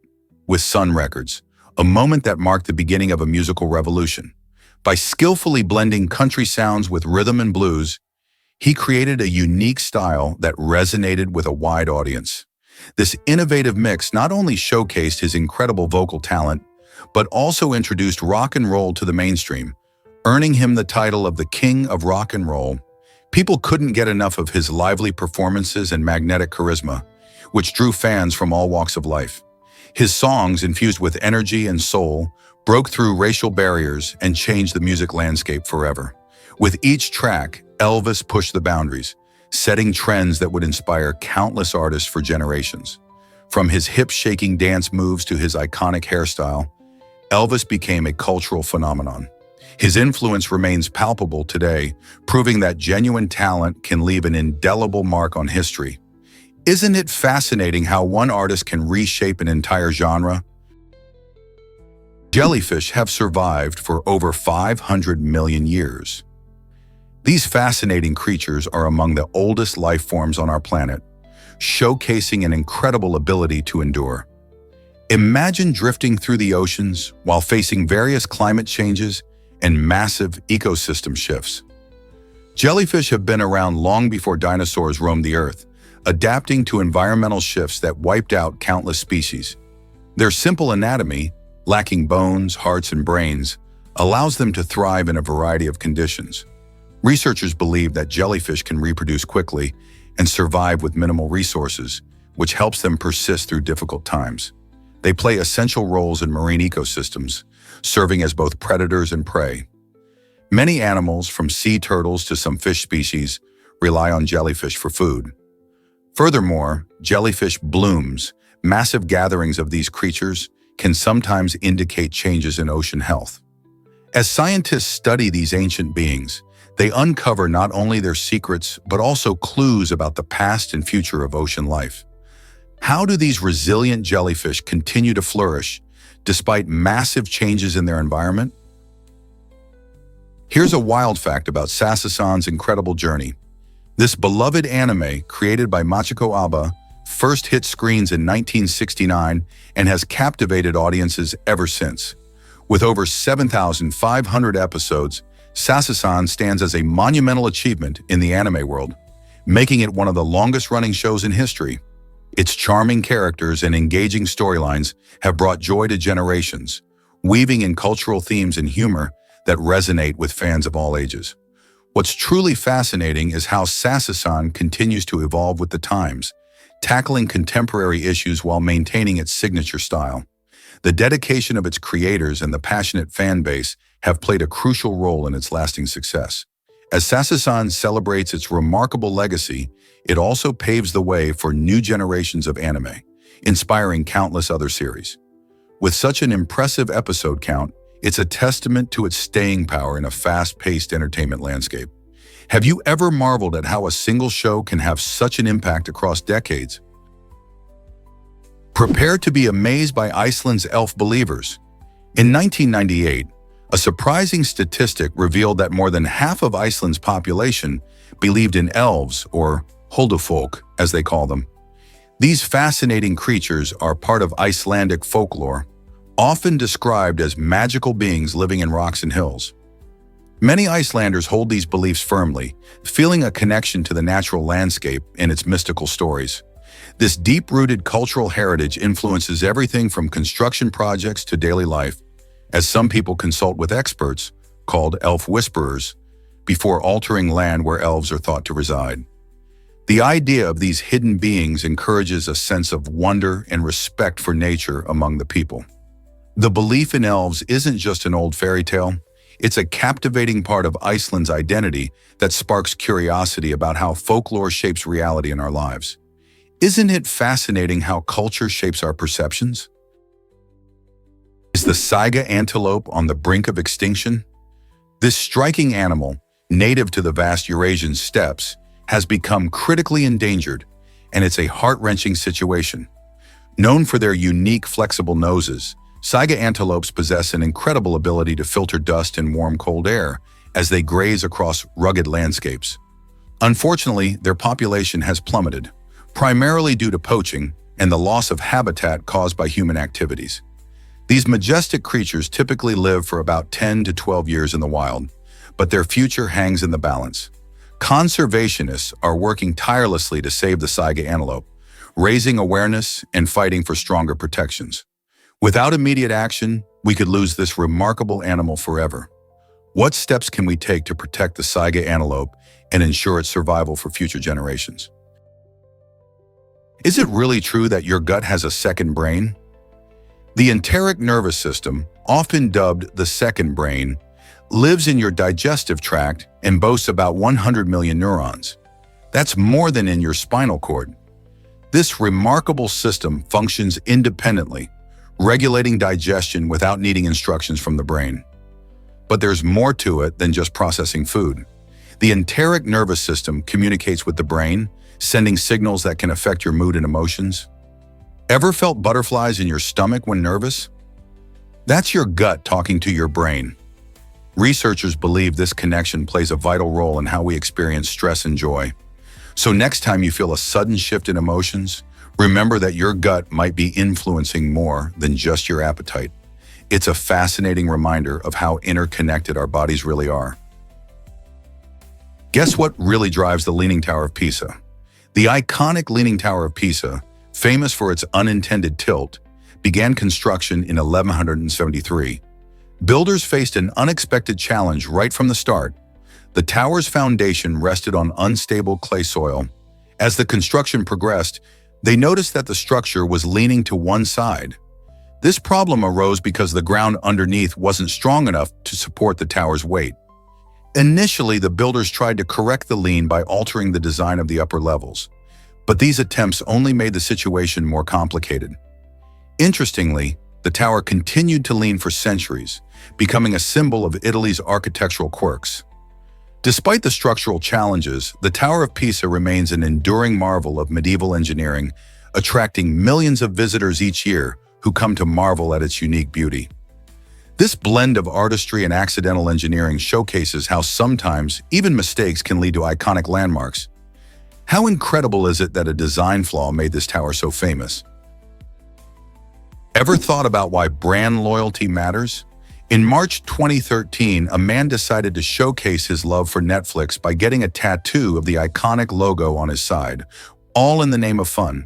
with Sun Records, a moment that marked the beginning of a musical revolution. By skillfully blending country sounds with rhythm and blues, he created a unique style that resonated with a wide audience. This innovative mix not only showcased his incredible vocal talent, but also introduced rock and roll to the mainstream, earning him the title of the King of Rock and Roll. People couldn't get enough of his lively performances and magnetic charisma, which drew fans from all walks of life. His songs, infused with energy and soul, broke through racial barriers and changed the music landscape forever. With each track, Elvis pushed the boundaries, setting trends that would inspire countless artists for generations. From his hip-shaking dance moves to his iconic hairstyle, Elvis became a cultural phenomenon. His influence remains palpable today, proving that genuine talent can leave an indelible mark on history. Isn't it fascinating how one artist can reshape an entire genre? Jellyfish have survived for over 500 million years. These fascinating creatures are among the oldest life forms on our planet, showcasing an incredible ability to endure. Imagine drifting through the oceans while facing various climate changes and massive ecosystem shifts. Jellyfish have been around long before dinosaurs roamed the Earth, adapting to environmental shifts that wiped out countless species. Their simple anatomy, lacking bones, hearts, and brains, allows them to thrive in a variety of conditions. Researchers believe that jellyfish can reproduce quickly and survive with minimal resources, which helps them persist through difficult times. They play essential roles in marine ecosystems, serving as both predators and prey. Many animals, from sea turtles to some fish species, rely on jellyfish for food. Furthermore, jellyfish blooms, massive gatherings of these creatures, can sometimes indicate changes in ocean health. As scientists study these ancient beings, they uncover not only their secrets but also clues about the past and future of ocean life. How do these resilient jellyfish continue to flourish despite massive changes in their environment? Here's a wild fact about Sasasan's incredible journey. This beloved anime, created by Machiko Aba, first hit screens in 1969 and has captivated audiences ever since. With over 7,500 episodes, Sasasan stands as a monumental achievement in the anime world, making it one of the longest-running shows in history. Its charming characters and engaging storylines have brought joy to generations, weaving in cultural themes and humor that resonate with fans of all ages. What's truly fascinating is how Sasasan continues to evolve with the times, tackling contemporary issues while maintaining its signature style. The dedication of its creators and the passionate fan base have played a crucial role in its lasting success. As Sasasan celebrates its remarkable legacy, it also paves the way for new generations of anime, inspiring countless other series. With such an impressive episode count, it's a testament to its staying power in a fast-paced entertainment landscape. Have you ever marveled at how a single show can have such an impact across decades? Prepare to be amazed by Iceland's elf believers. In 1998, a surprising statistic revealed that more than half of Iceland's population believed in elves, or huldufolk, as they call them. These fascinating creatures are part of Icelandic folklore, often described as magical beings living in rocks and hills. Many Icelanders hold these beliefs firmly, feeling a connection to the natural landscape and its mystical stories. This deep-rooted cultural heritage influences everything from construction projects to daily life, as some people consult with experts, called elf whisperers, before altering land where elves are thought to reside. The idea of these hidden beings encourages a sense of wonder and respect for nature among the people. The belief in elves isn't just an old fairy tale, it's a captivating part of Iceland's identity that sparks curiosity about how folklore shapes reality in our lives. Isn't it fascinating how culture shapes our perceptions? Is the saiga antelope on the brink of extinction? This striking animal, native to the vast Eurasian steppes, has become critically endangered, and it's a heart-wrenching situation. Known for their unique, flexible noses, saiga antelopes possess an incredible ability to filter dust and warm, cold air as they graze across rugged landscapes. Unfortunately, their population has plummeted, primarily due to poaching and the loss of habitat caused by human activities. These majestic creatures typically live for about 10 to 12 years in the wild, but their future hangs in the balance. Conservationists are working tirelessly to save the saiga antelope, raising awareness and fighting for stronger protections. Without immediate action, we could lose this remarkable animal forever. What steps can we take to protect the saiga antelope and ensure its survival for future generations? Is it really true that your gut has a second brain? The enteric nervous system, often dubbed the second brain, lives in your digestive tract and boasts about 100 million neurons. That's more than in your spinal cord. This remarkable system functions independently, regulating digestion without needing instructions from the brain. But there's more to it than just processing food. The enteric nervous system communicates with the brain, sending signals that can affect your mood and emotions. Ever felt butterflies in your stomach when nervous? That's your gut talking to your brain. Researchers believe this connection plays a vital role in how we experience stress and joy. So next time you feel a sudden shift in emotions, remember that your gut might be influencing more than just your appetite. It's a fascinating reminder of how interconnected our bodies really are. Guess what really drives the Leaning Tower of Pisa? The iconic Leaning Tower of Pisa, famous for its unintended tilt, began construction in 1173. Builders faced an unexpected challenge right from the start. The tower's foundation rested on unstable clay soil. As the construction progressed, they noticed that the structure was leaning to one side. This problem arose because the ground underneath wasn't strong enough to support the tower's weight. Initially, the builders tried to correct the lean by altering the design of the upper levels, but these attempts only made the situation more complicated. Interestingly, the tower continued to lean for centuries, becoming a symbol of Italy's architectural quirks. Despite the structural challenges, the Tower of Pisa remains an enduring marvel of medieval engineering, attracting millions of visitors each year who come to marvel at its unique beauty. This blend of artistry and accidental engineering showcases how sometimes even mistakes can lead to iconic landmarks. How incredible is it that a design flaw made this tower so famous? Ever thought about why brand loyalty matters? In March 2013, a man decided to showcase his love for Netflix by getting a tattoo of the iconic logo on his side, all in the name of fun.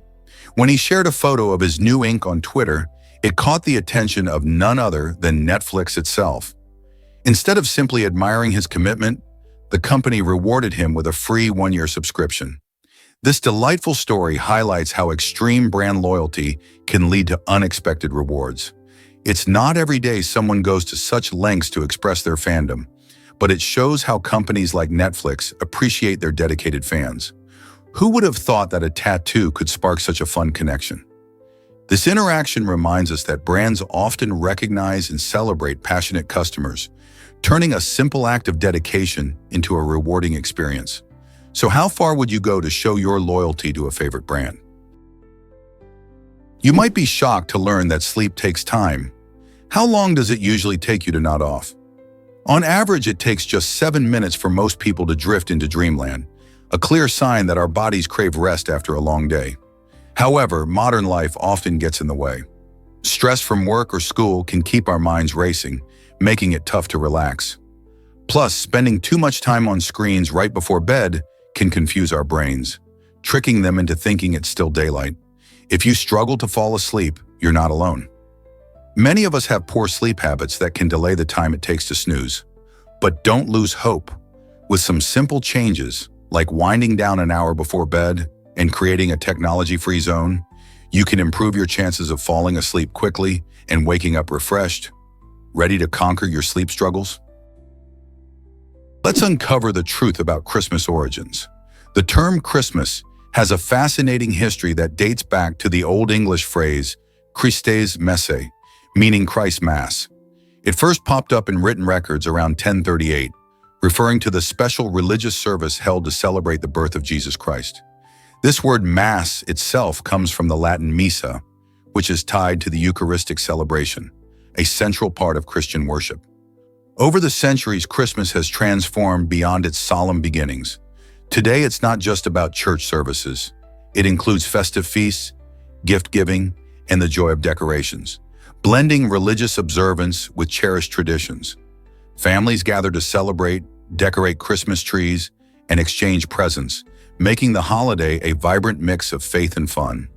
When he shared a photo of his new ink on Twitter, it caught the attention of none other than Netflix itself. Instead of simply admiring his commitment, the company rewarded him with a free one-year subscription. This delightful story highlights how extreme brand loyalty can lead to unexpected rewards. It's not every day someone goes to such lengths to express their fandom, but it shows how companies like Netflix appreciate their dedicated fans. Who would have thought that a tattoo could spark such a fun connection? This interaction reminds us that brands often recognize and celebrate passionate customers, turning a simple act of dedication into a rewarding experience. So how far would you go to show your loyalty to a favorite brand? You might be shocked to learn that sleep takes time. How long does it usually take you to nod off? On average, it takes just 7 minutes for most people to drift into dreamland, a clear sign that our bodies crave rest after a long day. However, modern life often gets in the way. Stress from work or school can keep our minds racing, making it tough to relax. Plus, spending too much time on screens right before bed can confuse our brains, tricking them into thinking it's still daylight. If you struggle to fall asleep, you're not alone. Many of us have poor sleep habits that can delay the time it takes to snooze. But don't lose hope. With some simple changes, like winding down an hour before bed and creating a technology-free zone, you can improve your chances of falling asleep quickly and waking up refreshed. Ready to conquer your sleep struggles? Let's uncover the truth about Christmas origins. The term Christmas has a fascinating history that dates back to the Old English phrase Christes Messe, meaning Christ Mass. It first popped up in written records around 1038, referring to the special religious service held to celebrate the birth of Jesus Christ. This word Mass itself comes from the Latin Missa, which is tied to the Eucharistic celebration, a central part of Christian worship. Over the centuries, Christmas has transformed beyond its solemn beginnings. Today, it's not just about church services. It includes festive feasts, gift-giving, and the joy of decorations, blending religious observance with cherished traditions. Families gather to celebrate, decorate Christmas trees, and exchange presents, making the holiday a vibrant mix of faith and fun.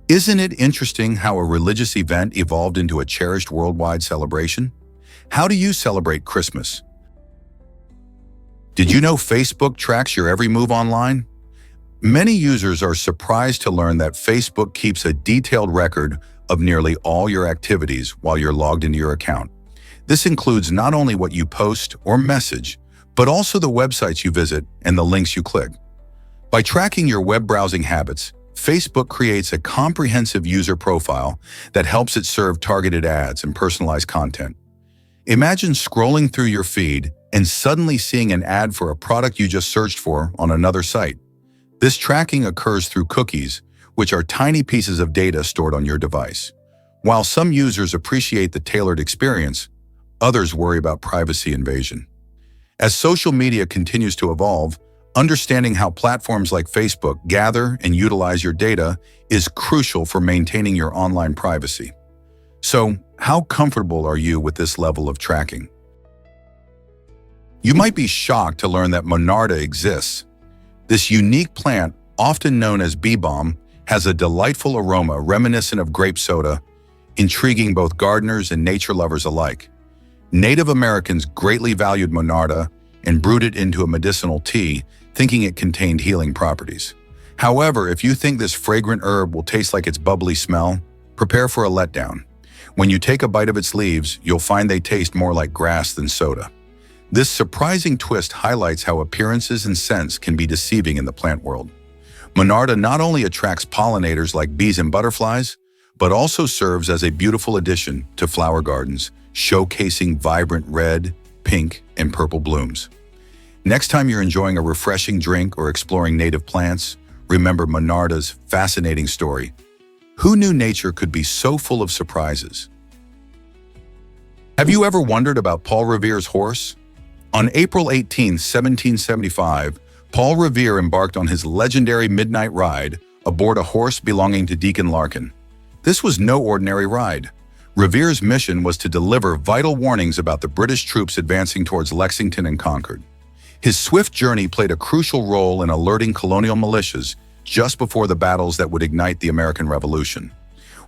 Isn't it interesting how a religious event evolved into a cherished worldwide celebration? How do you celebrate Christmas? Did you know Facebook tracks your every move online? Many users are surprised to learn that Facebook keeps a detailed record of nearly all your activities while you're logged into your account. This includes not only what you post or message, but also the websites you visit and the links you click. By tracking your web browsing habits, Facebook creates a comprehensive user profile that helps it serve targeted ads and personalized content. Imagine scrolling through your feed and suddenly seeing an ad for a product you just searched for on another site. This tracking occurs through cookies, which are tiny pieces of data stored on your device. While some users appreciate the tailored experience, others worry about privacy invasion. As social media continues to evolve, understanding how platforms like Facebook gather and utilize your data is crucial for maintaining your online privacy. So, how comfortable are you with this level of tracking? You might be shocked to learn that Monarda exists. This unique plant, often known as bee balm, has a delightful aroma reminiscent of grape soda, intriguing both gardeners and nature lovers alike. Native Americans greatly valued Monarda and brewed it into a medicinal tea, thinking it contained healing properties. However, if you think this fragrant herb will taste like its bubbly smell, prepare for a letdown. When you take a bite of its leaves, you'll find they taste more like grass than soda. This surprising twist highlights how appearances and scents can be deceiving in the plant world. Monarda not only attracts pollinators like bees and butterflies, but also serves as a beautiful addition to flower gardens, showcasing vibrant red, pink, and purple blooms. Next time you're enjoying a refreshing drink or exploring native plants, remember Monarda's fascinating story. Who knew nature could be so full of surprises? Have you ever wondered about Paul Revere's horse? On April 18, 1775, Paul Revere embarked on his legendary midnight ride aboard a horse belonging to Deacon Larkin. This was no ordinary ride. Revere's mission was to deliver vital warnings about the British troops advancing towards Lexington and Concord. His swift journey played a crucial role in alerting colonial militias just before the battles that would ignite the American Revolution.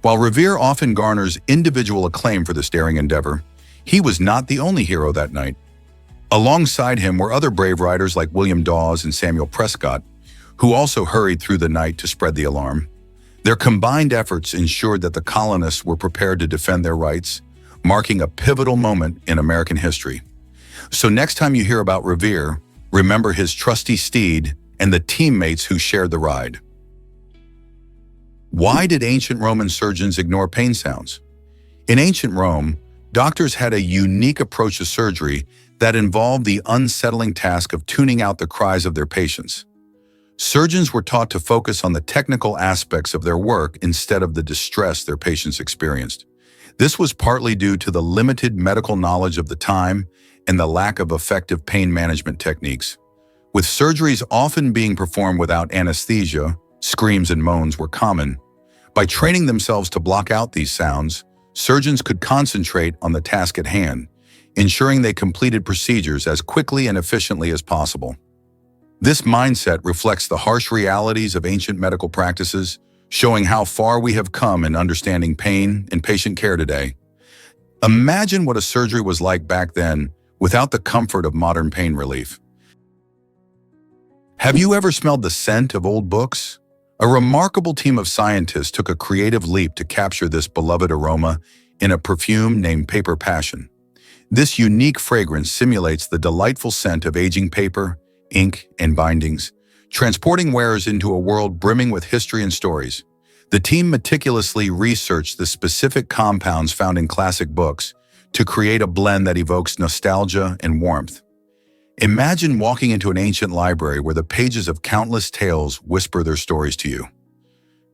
While Revere often garners individual acclaim for this daring endeavor, he was not the only hero that night. Alongside him were other brave riders like William Dawes and Samuel Prescott, who also hurried through the night to spread the alarm. Their combined efforts ensured that the colonists were prepared to defend their rights, marking a pivotal moment in American history. So next time you hear about Revere, remember his trusty steed and the teammates who shared the ride. Why did ancient Roman surgeons ignore pain sounds? In ancient Rome, doctors had a unique approach to surgery that involved the unsettling task of tuning out the cries of their patients. Surgeons were taught to focus on the technical aspects of their work instead of the distress their patients experienced. This was partly due to the limited medical knowledge of the time and the lack of effective pain management techniques. With surgeries often being performed without anesthesia, screams and moans were common. By training themselves to block out these sounds, surgeons could concentrate on the task at hand, ensuring they completed procedures as quickly and efficiently as possible. This mindset reflects the harsh realities of ancient medical practices, showing how far we have come in understanding pain and patient care today. Imagine what a surgery was like back then without the comfort of modern pain relief. Have you ever smelled the scent of old books? A remarkable team of scientists took a creative leap to capture this beloved aroma in a perfume named Paper Passion. This unique fragrance simulates the delightful scent of aging paper, ink, and bindings, transporting wearers into a world brimming with history and stories. The team meticulously researched the specific compounds found in classic books to create a blend that evokes nostalgia and warmth. Imagine walking into an ancient library where the pages of countless tales whisper their stories to you.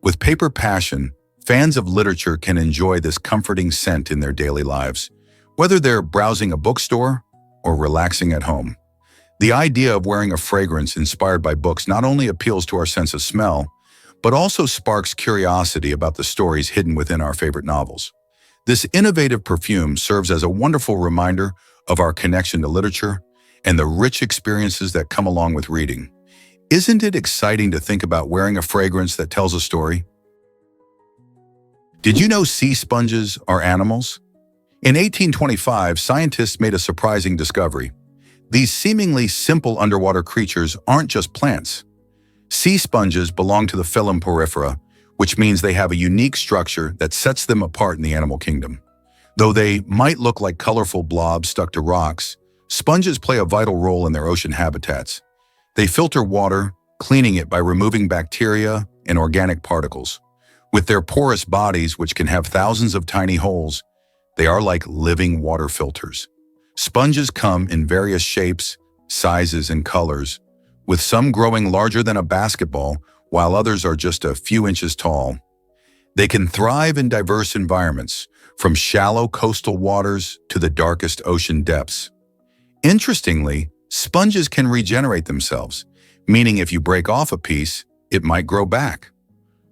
With Paper Passion, fans of literature can enjoy this comforting scent in their daily lives, whether they're browsing a bookstore or relaxing at home. The idea of wearing a fragrance inspired by books not only appeals to our sense of smell, but also sparks curiosity about the stories hidden within our favorite novels. This innovative perfume serves as a wonderful reminder of our connection to literature and the rich experiences that come along with reading. Isn't it exciting to think about wearing a fragrance that tells a story? Did you know sea sponges are animals? In 1825, scientists made a surprising discovery. These seemingly simple underwater creatures aren't just plants. Sea sponges belong to the phylum Porifera, which means they have a unique structure that sets them apart in the animal kingdom. Though they might look like colorful blobs stuck to rocks, sponges play a vital role in their ocean habitats. They filter water, cleaning it by removing bacteria and organic particles. With their porous bodies, which can have thousands of tiny holes, they are like living water filters. Sponges come in various shapes, sizes, and colors, with some growing larger than a basketball, while others are just a few inches tall. They can thrive in diverse environments, from shallow coastal waters to the darkest ocean depths. Interestingly, sponges can regenerate themselves, meaning if you break off a piece, it might grow back.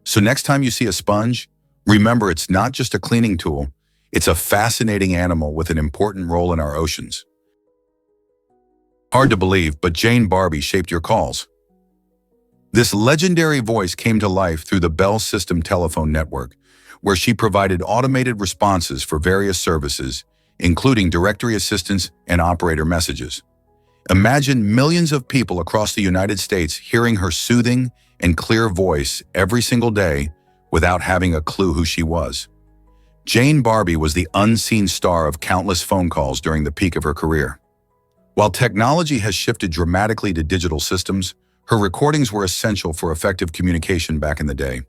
So next time you see a sponge, remember it's not just a cleaning tool, it's a fascinating animal with an important role in our oceans. Hard to believe, but Jane Barbie shaped your calls. This legendary voice came to life through the Bell System telephone network, where she provided automated responses for various services, including directory assistance and operator messages. Imagine millions of people across the United States hearing her soothing and clear voice every single day without having a clue who she was. Jane Barbie was the unseen star of countless phone calls during the peak of her career. While technology has shifted dramatically to digital systems, her recordings were essential for effective communication back in the day.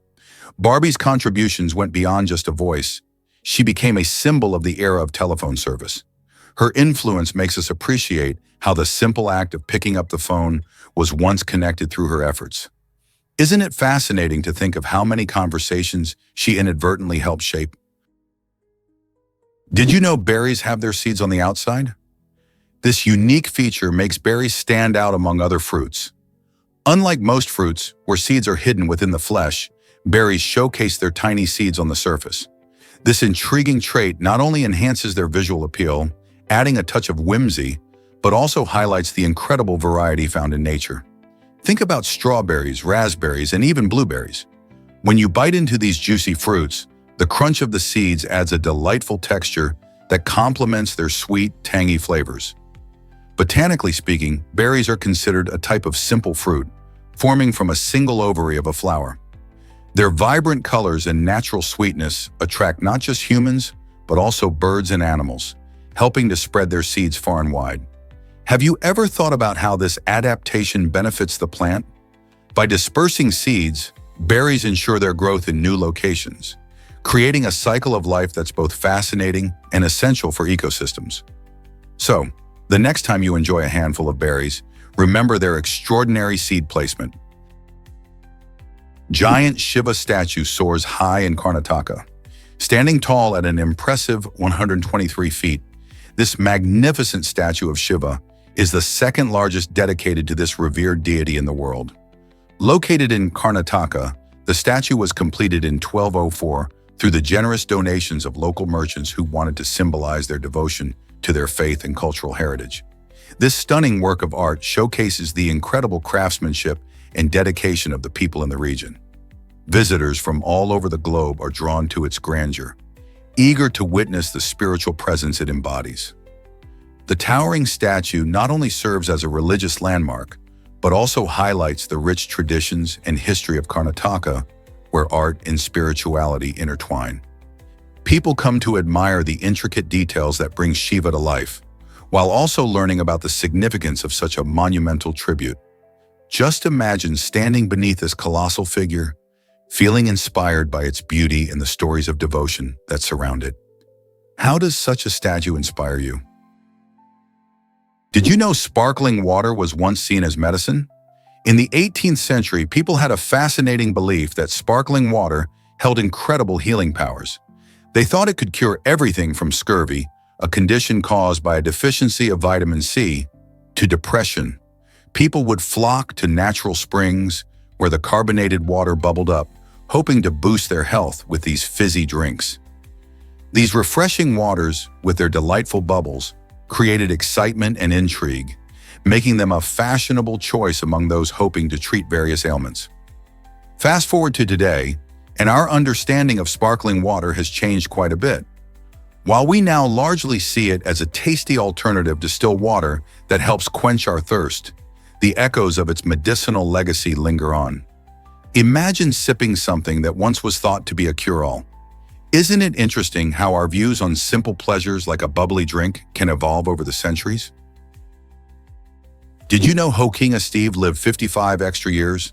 Barbie's contributions went beyond just a voice. She became a symbol of the era of telephone service. Her influence makes us appreciate how the simple act of picking up the phone was once connected through her efforts. Isn't it fascinating to think of how many conversations she inadvertently helped shape? Did you know berries have their seeds on the outside? This unique feature makes berries stand out among other fruits. Unlike most fruits, where seeds are hidden within the flesh, berries showcase their tiny seeds on the surface. This intriguing trait not only enhances their visual appeal, adding a touch of whimsy, but also highlights the incredible variety found in nature. Think about strawberries, raspberries, and even blueberries. When you bite into these juicy fruits, the crunch of the seeds adds a delightful texture that complements their sweet, tangy flavors. Botanically speaking, berries are considered a type of simple fruit, forming from a single ovary of a flower. Their vibrant colors and natural sweetness attract not just humans, but also birds and animals, helping to spread their seeds far and wide. Have you ever thought about how this adaptation benefits the plant? By dispersing seeds, berries ensure their growth in new locations, creating a cycle of life that's both fascinating and essential for ecosystems. So, the next time you enjoy a handful of berries, remember their extraordinary seed placement. Giant Shiva statue soars high in Karnataka. Standing tall at an impressive 123 feet, this magnificent statue of Shiva is the second largest dedicated to this revered deity in the world. Located in Karnataka, the statue was completed in 1204 through the generous donations of local merchants who wanted to symbolize their devotion to their faith and cultural heritage. This stunning work of art showcases the incredible craftsmanship and dedication of the people in the region. Visitors from all over the globe are drawn to its grandeur, eager to witness the spiritual presence it embodies. The towering statue not only serves as a religious landmark, but also highlights the rich traditions and history of Karnataka, where art and spirituality intertwine. People come to admire the intricate details that bring Shiva to life, while also learning about the significance of such a monumental tribute. Just imagine standing beneath this colossal figure, feeling inspired by its beauty and the stories of devotion that surround it. How does such a statue inspire you? Did you know sparkling water was once seen as medicine? In the 18th century, people had a fascinating belief that sparkling water held incredible healing powers. They thought it could cure everything from scurvy, a condition caused by a deficiency of vitamin C, to depression. People would flock to natural springs where the carbonated water bubbled up, hoping to boost their health with these fizzy drinks. These refreshing waters, with their delightful bubbles, created excitement and intrigue, making them a fashionable choice among those hoping to treat various ailments. Fast forward to today, and our understanding of sparkling water has changed quite a bit. While we now largely see it as a tasty alternative to still water that helps quench our thirst, the echoes of its medicinal legacy linger on. Imagine sipping something that once was thought to be a cure-all. Isn't it interesting how our views on simple pleasures like a bubbly drink can evolve over the centuries? Did you know Hokinga Steve lived 55 extra years?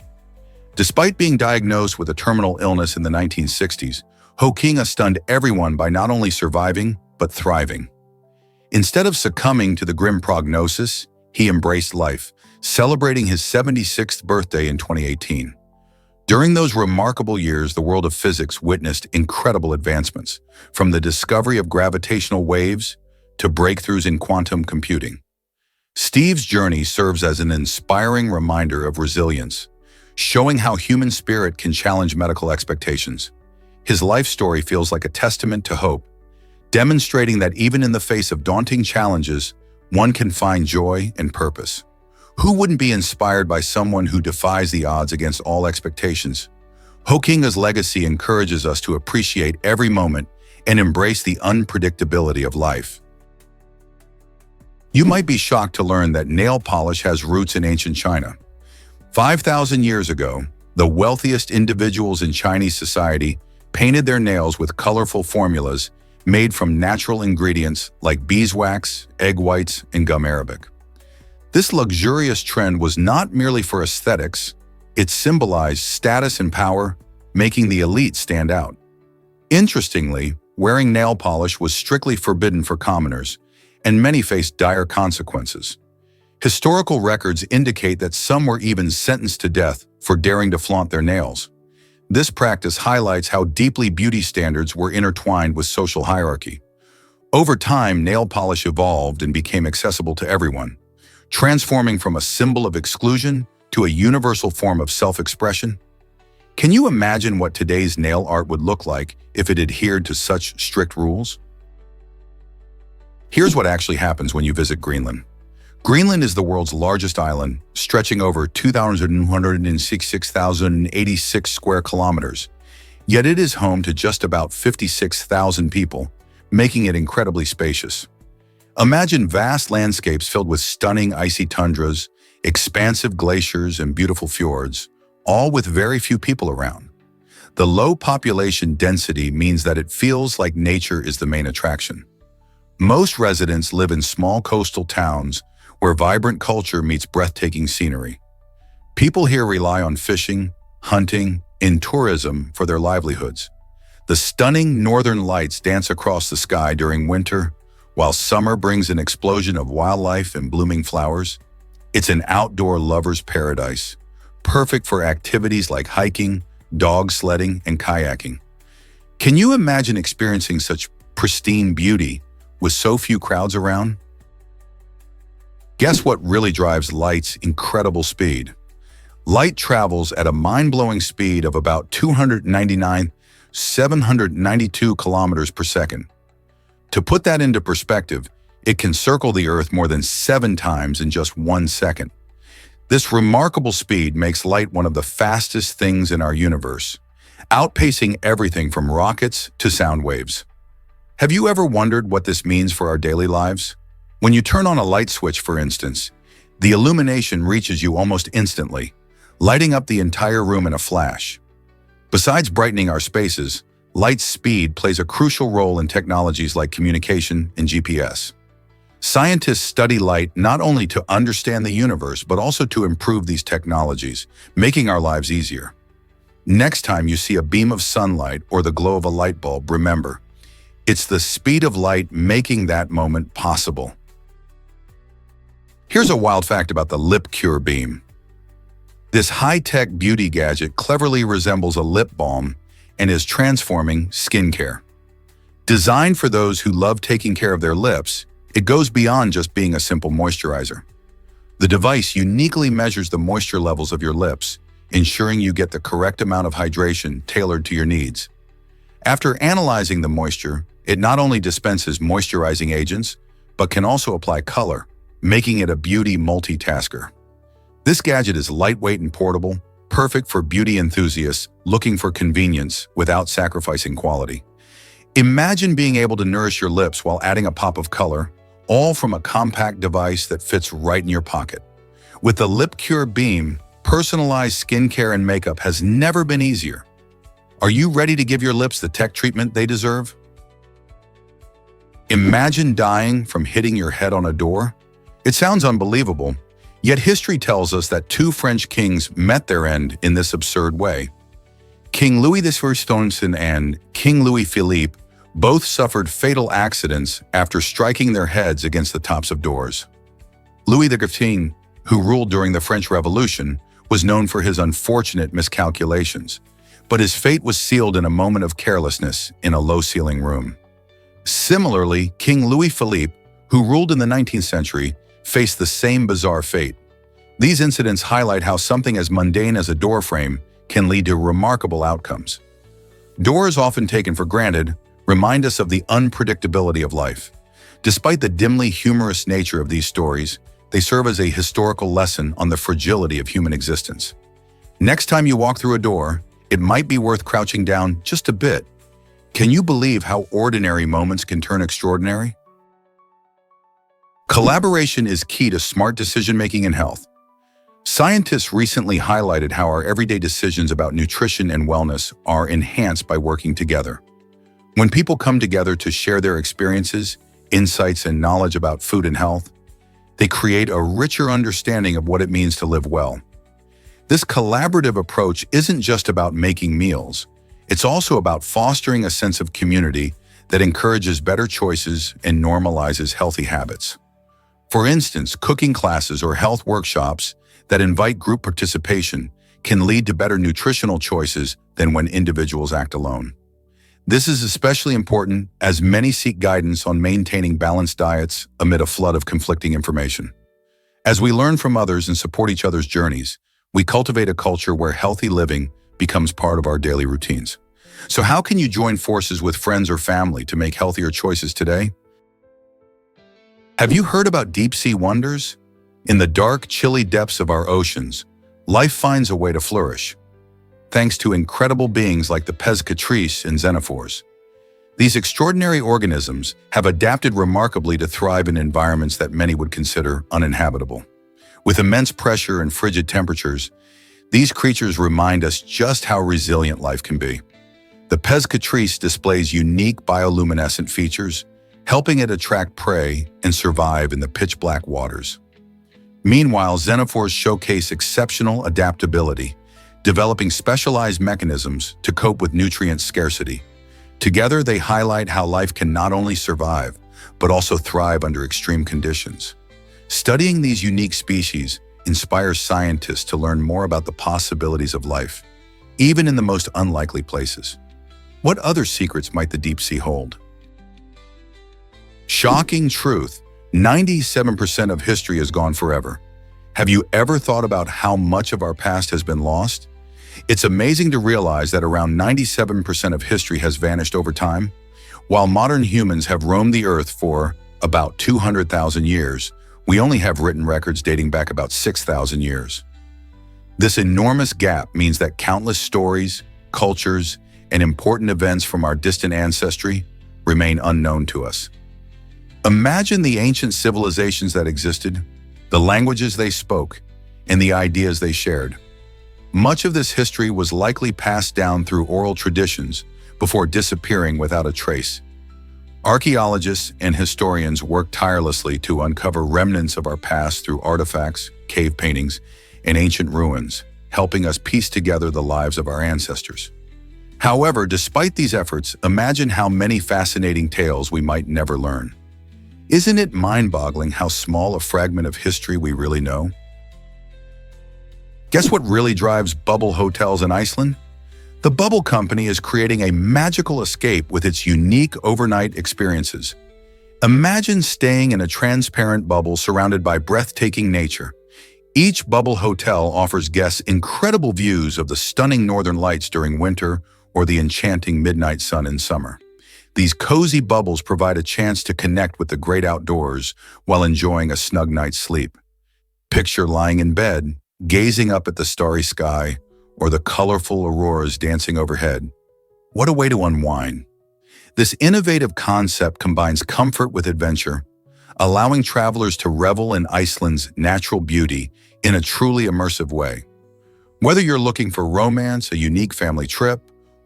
Despite being diagnosed with a terminal illness in the 1960s, Hokinga stunned everyone by not only surviving, but thriving. Instead of succumbing to the grim prognosis, he embraced life, celebrating his 76th birthday in 2018. During those remarkable years, the world of physics witnessed incredible advancements, from the discovery of gravitational waves to breakthroughs in quantum computing. Steve's journey serves as an inspiring reminder of resilience, showing how human spirit can challenge medical expectations. His life story feels like a testament to hope, demonstrating that even in the face of daunting challenges, one can find joy and purpose. Who wouldn't be inspired by someone who defies the odds against all expectations? Hokinga's legacy encourages us to appreciate every moment and embrace the unpredictability of life. You might be shocked to learn that nail polish has roots in ancient China. 5,000 years ago, the wealthiest individuals in Chinese society painted their nails with colorful formulas made from natural ingredients like beeswax, egg whites, and gum arabic. This luxurious trend was not merely for aesthetics, it symbolized status and power, making the elite stand out. Interestingly, wearing nail polish was strictly forbidden for commoners, and many faced dire consequences. Historical records indicate that some were even sentenced to death for daring to flaunt their nails. This practice highlights how deeply beauty standards were intertwined with social hierarchy. Over time, nail polish evolved and became accessible to everyone, transforming from a symbol of exclusion to a universal form of self-expression. Can you imagine what today's nail art would look like if it adhered to such strict rules? Here's what actually happens when you visit Greenland. Greenland is the world's largest island, stretching over 2,166,086 square kilometers. Yet it is home to just about 56,000 people, making it incredibly spacious. Imagine vast landscapes filled with stunning icy tundras, expansive glaciers, and beautiful fjords, all with very few people around. The low population density means that it feels like nature is the main attraction. Most residents live in small coastal towns where vibrant culture meets breathtaking scenery. People here rely on fishing, hunting, and tourism for their livelihoods. The stunning northern lights dance across the sky during winter, while summer brings an explosion of wildlife and blooming flowers. It's an outdoor lover's paradise, perfect for activities like hiking, dog sledding, and kayaking. Can you imagine experiencing such pristine beauty with so few crowds around? Guess what really drives light's incredible speed? Light travels at a mind-blowing speed of about 299,792 kilometers per second. To put that into perspective, it can circle the Earth more than 7 times in just 1 second. This remarkable speed makes light one of the fastest things in our universe, outpacing everything from rockets to sound waves. Have you ever wondered what this means for our daily lives? When you turn on a light switch, for instance, the illumination reaches you almost instantly, lighting up the entire room in a flash. Besides brightening our spaces, light's speed plays a crucial role in technologies like communication and GPS. Scientists study light not only to understand the universe, but also to improve these technologies, making our lives easier. Next time you see a beam of sunlight or the glow of a light bulb, remember, it's the speed of light making that moment possible. Here's a wild fact about the Lip Cure Beam. This high-tech beauty gadget cleverly resembles a lip balm and is transforming skincare. Designed for those who love taking care of their lips, it goes beyond just being a simple moisturizer. The device uniquely measures the moisture levels of your lips, ensuring you get the correct amount of hydration tailored to your needs. After analyzing the moisture, it not only dispenses moisturizing agents, but can also apply color, making it a beauty multitasker. This gadget is lightweight and portable, perfect for beauty enthusiasts looking for convenience without sacrificing quality. Imagine being able to nourish your lips while adding a pop of color, all from a compact device that fits right in your pocket. With the Lip Cure Beam, personalized skincare and makeup has never been easier. Are you ready to give your lips the tech treatment they deserve? Imagine dying from hitting your head on a door. It sounds unbelievable, yet history tells us that 2 French kings met their end in this absurd way. King Louis XIV and King Louis Philippe both suffered fatal accidents after striking their heads against the tops of doors. Louis XV, who ruled during the French Revolution, was known for his unfortunate miscalculations, but his fate was sealed in a moment of carelessness in a low-ceiling room. Similarly, King Louis Philippe, who ruled in the 19th century, faced the same bizarre fate. These incidents highlight how something as mundane as a door frame can lead to remarkable outcomes. Doors, often taken for granted, remind us of the unpredictability of life. Despite the dimly humorous nature of these stories, they serve as a historical lesson on the fragility of human existence. Next time you walk through a door, it might be worth crouching down just a bit. Can you believe how ordinary moments can turn extraordinary? Collaboration is key to smart decision-making in health. Scientists recently highlighted how our everyday decisions about nutrition and wellness are enhanced by working together. When people come together to share their experiences, insights, and knowledge about food and health, They create a richer understanding of what it means to live well. This collaborative approach isn't just about making meals. It's also about fostering a sense of community that encourages better choices and normalizes healthy habits. For instance, cooking classes or health workshops that invite group participation can lead to better nutritional choices than when individuals act alone. This is especially important as many seek guidance on maintaining balanced diets amid a flood of conflicting information. As we learn from others and support each other's journeys, we cultivate a culture where healthy living becomes part of our daily routines. So how can you join forces with friends or family to make healthier choices today? Have you heard about deep-sea wonders? In the dark, chilly depths of our oceans, life finds a way to flourish, thanks to incredible beings like the pescatrice and xenophores. These extraordinary organisms have adapted remarkably to thrive in environments that many would consider uninhabitable. With immense pressure and frigid temperatures, these creatures remind us just how resilient life can be. The pescatrice displays unique bioluminescent features, helping it attract prey and survive in the pitch-black waters. Meanwhile, xenophores showcase exceptional adaptability, developing specialized mechanisms to cope with nutrient scarcity. Together, they highlight how life can not only survive, but also thrive under extreme conditions. Studying these unique species inspires scientists to learn more about the possibilities of life, even in the most unlikely places. What other secrets might the deep sea hold? Shocking truth: 97% of history is gone forever. Have you ever thought about how much of our past has been lost? It's amazing to realize that around 97% of history has vanished over time. While modern humans have roamed the earth for about 200,000 years, we only have written records dating back about 6,000 years. This enormous gap means that countless stories, cultures, and important events from our distant ancestry remain unknown to us. Imagine the ancient civilizations that existed, the languages they spoke, and the ideas they shared. Much of this history was likely passed down through oral traditions before disappearing without a trace. Archaeologists and historians work tirelessly to uncover remnants of our past through artifacts, cave paintings, and ancient ruins, helping us piece together the lives of our ancestors. However, despite these efforts, imagine how many fascinating tales we might never learn. Isn't it mind-boggling how small a fragment of history we really know? Guess what really drives bubble hotels in Iceland? The Bubble Company is creating a magical escape with its unique overnight experiences. Imagine staying in a transparent bubble surrounded by breathtaking nature. Each bubble hotel offers guests incredible views of the stunning northern lights during winter or the enchanting midnight sun in summer. These cozy bubbles provide a chance to connect with the great outdoors while enjoying a snug night's sleep. Picture lying in bed, gazing up at the starry sky or the colorful auroras dancing overhead. What a way to unwind. This innovative concept combines comfort with adventure, allowing travelers to revel in Iceland's natural beauty in a truly immersive way. Whether you're looking for romance, a unique family trip,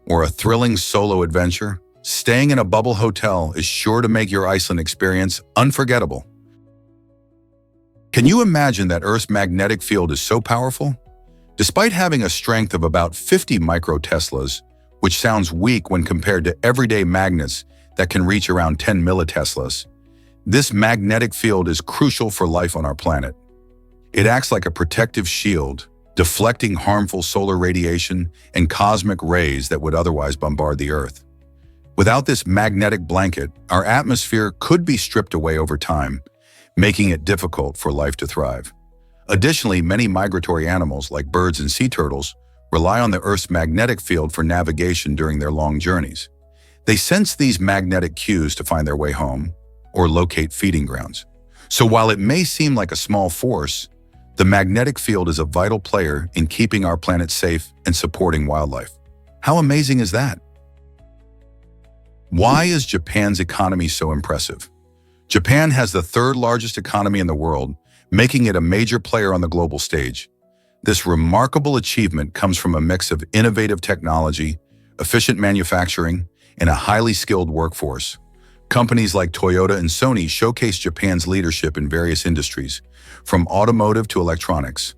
or a thrilling solo adventure, staying in a bubble hotel is sure to make your Iceland experience unforgettable. Can you imagine that Earth's magnetic field is so powerful? Despite having a strength of about 50 microteslas, which sounds weak when compared to everyday magnets that can reach around 10 milliteslas, this magnetic field is crucial for life on our planet. It acts like a protective shield, deflecting harmful solar radiation and cosmic rays that would otherwise bombard the Earth. Without this magnetic blanket, our atmosphere could be stripped away over time, making it difficult for life to thrive. Additionally, many migratory animals, like birds and sea turtles, rely on the Earth's magnetic field for navigation during their long journeys. They sense these magnetic cues to find their way home or locate feeding grounds. So while it may seem like a small force, the magnetic field is a vital player in keeping our planet safe and supporting wildlife. How amazing is that? Why is Japan's economy so impressive? Japan has the third largest economy in the world, making it a major player on the global stage. This remarkable achievement comes from a mix of innovative technology, efficient manufacturing, and a highly skilled workforce. Companies like Toyota and Sony showcase Japan's leadership in various industries, from automotive to electronics.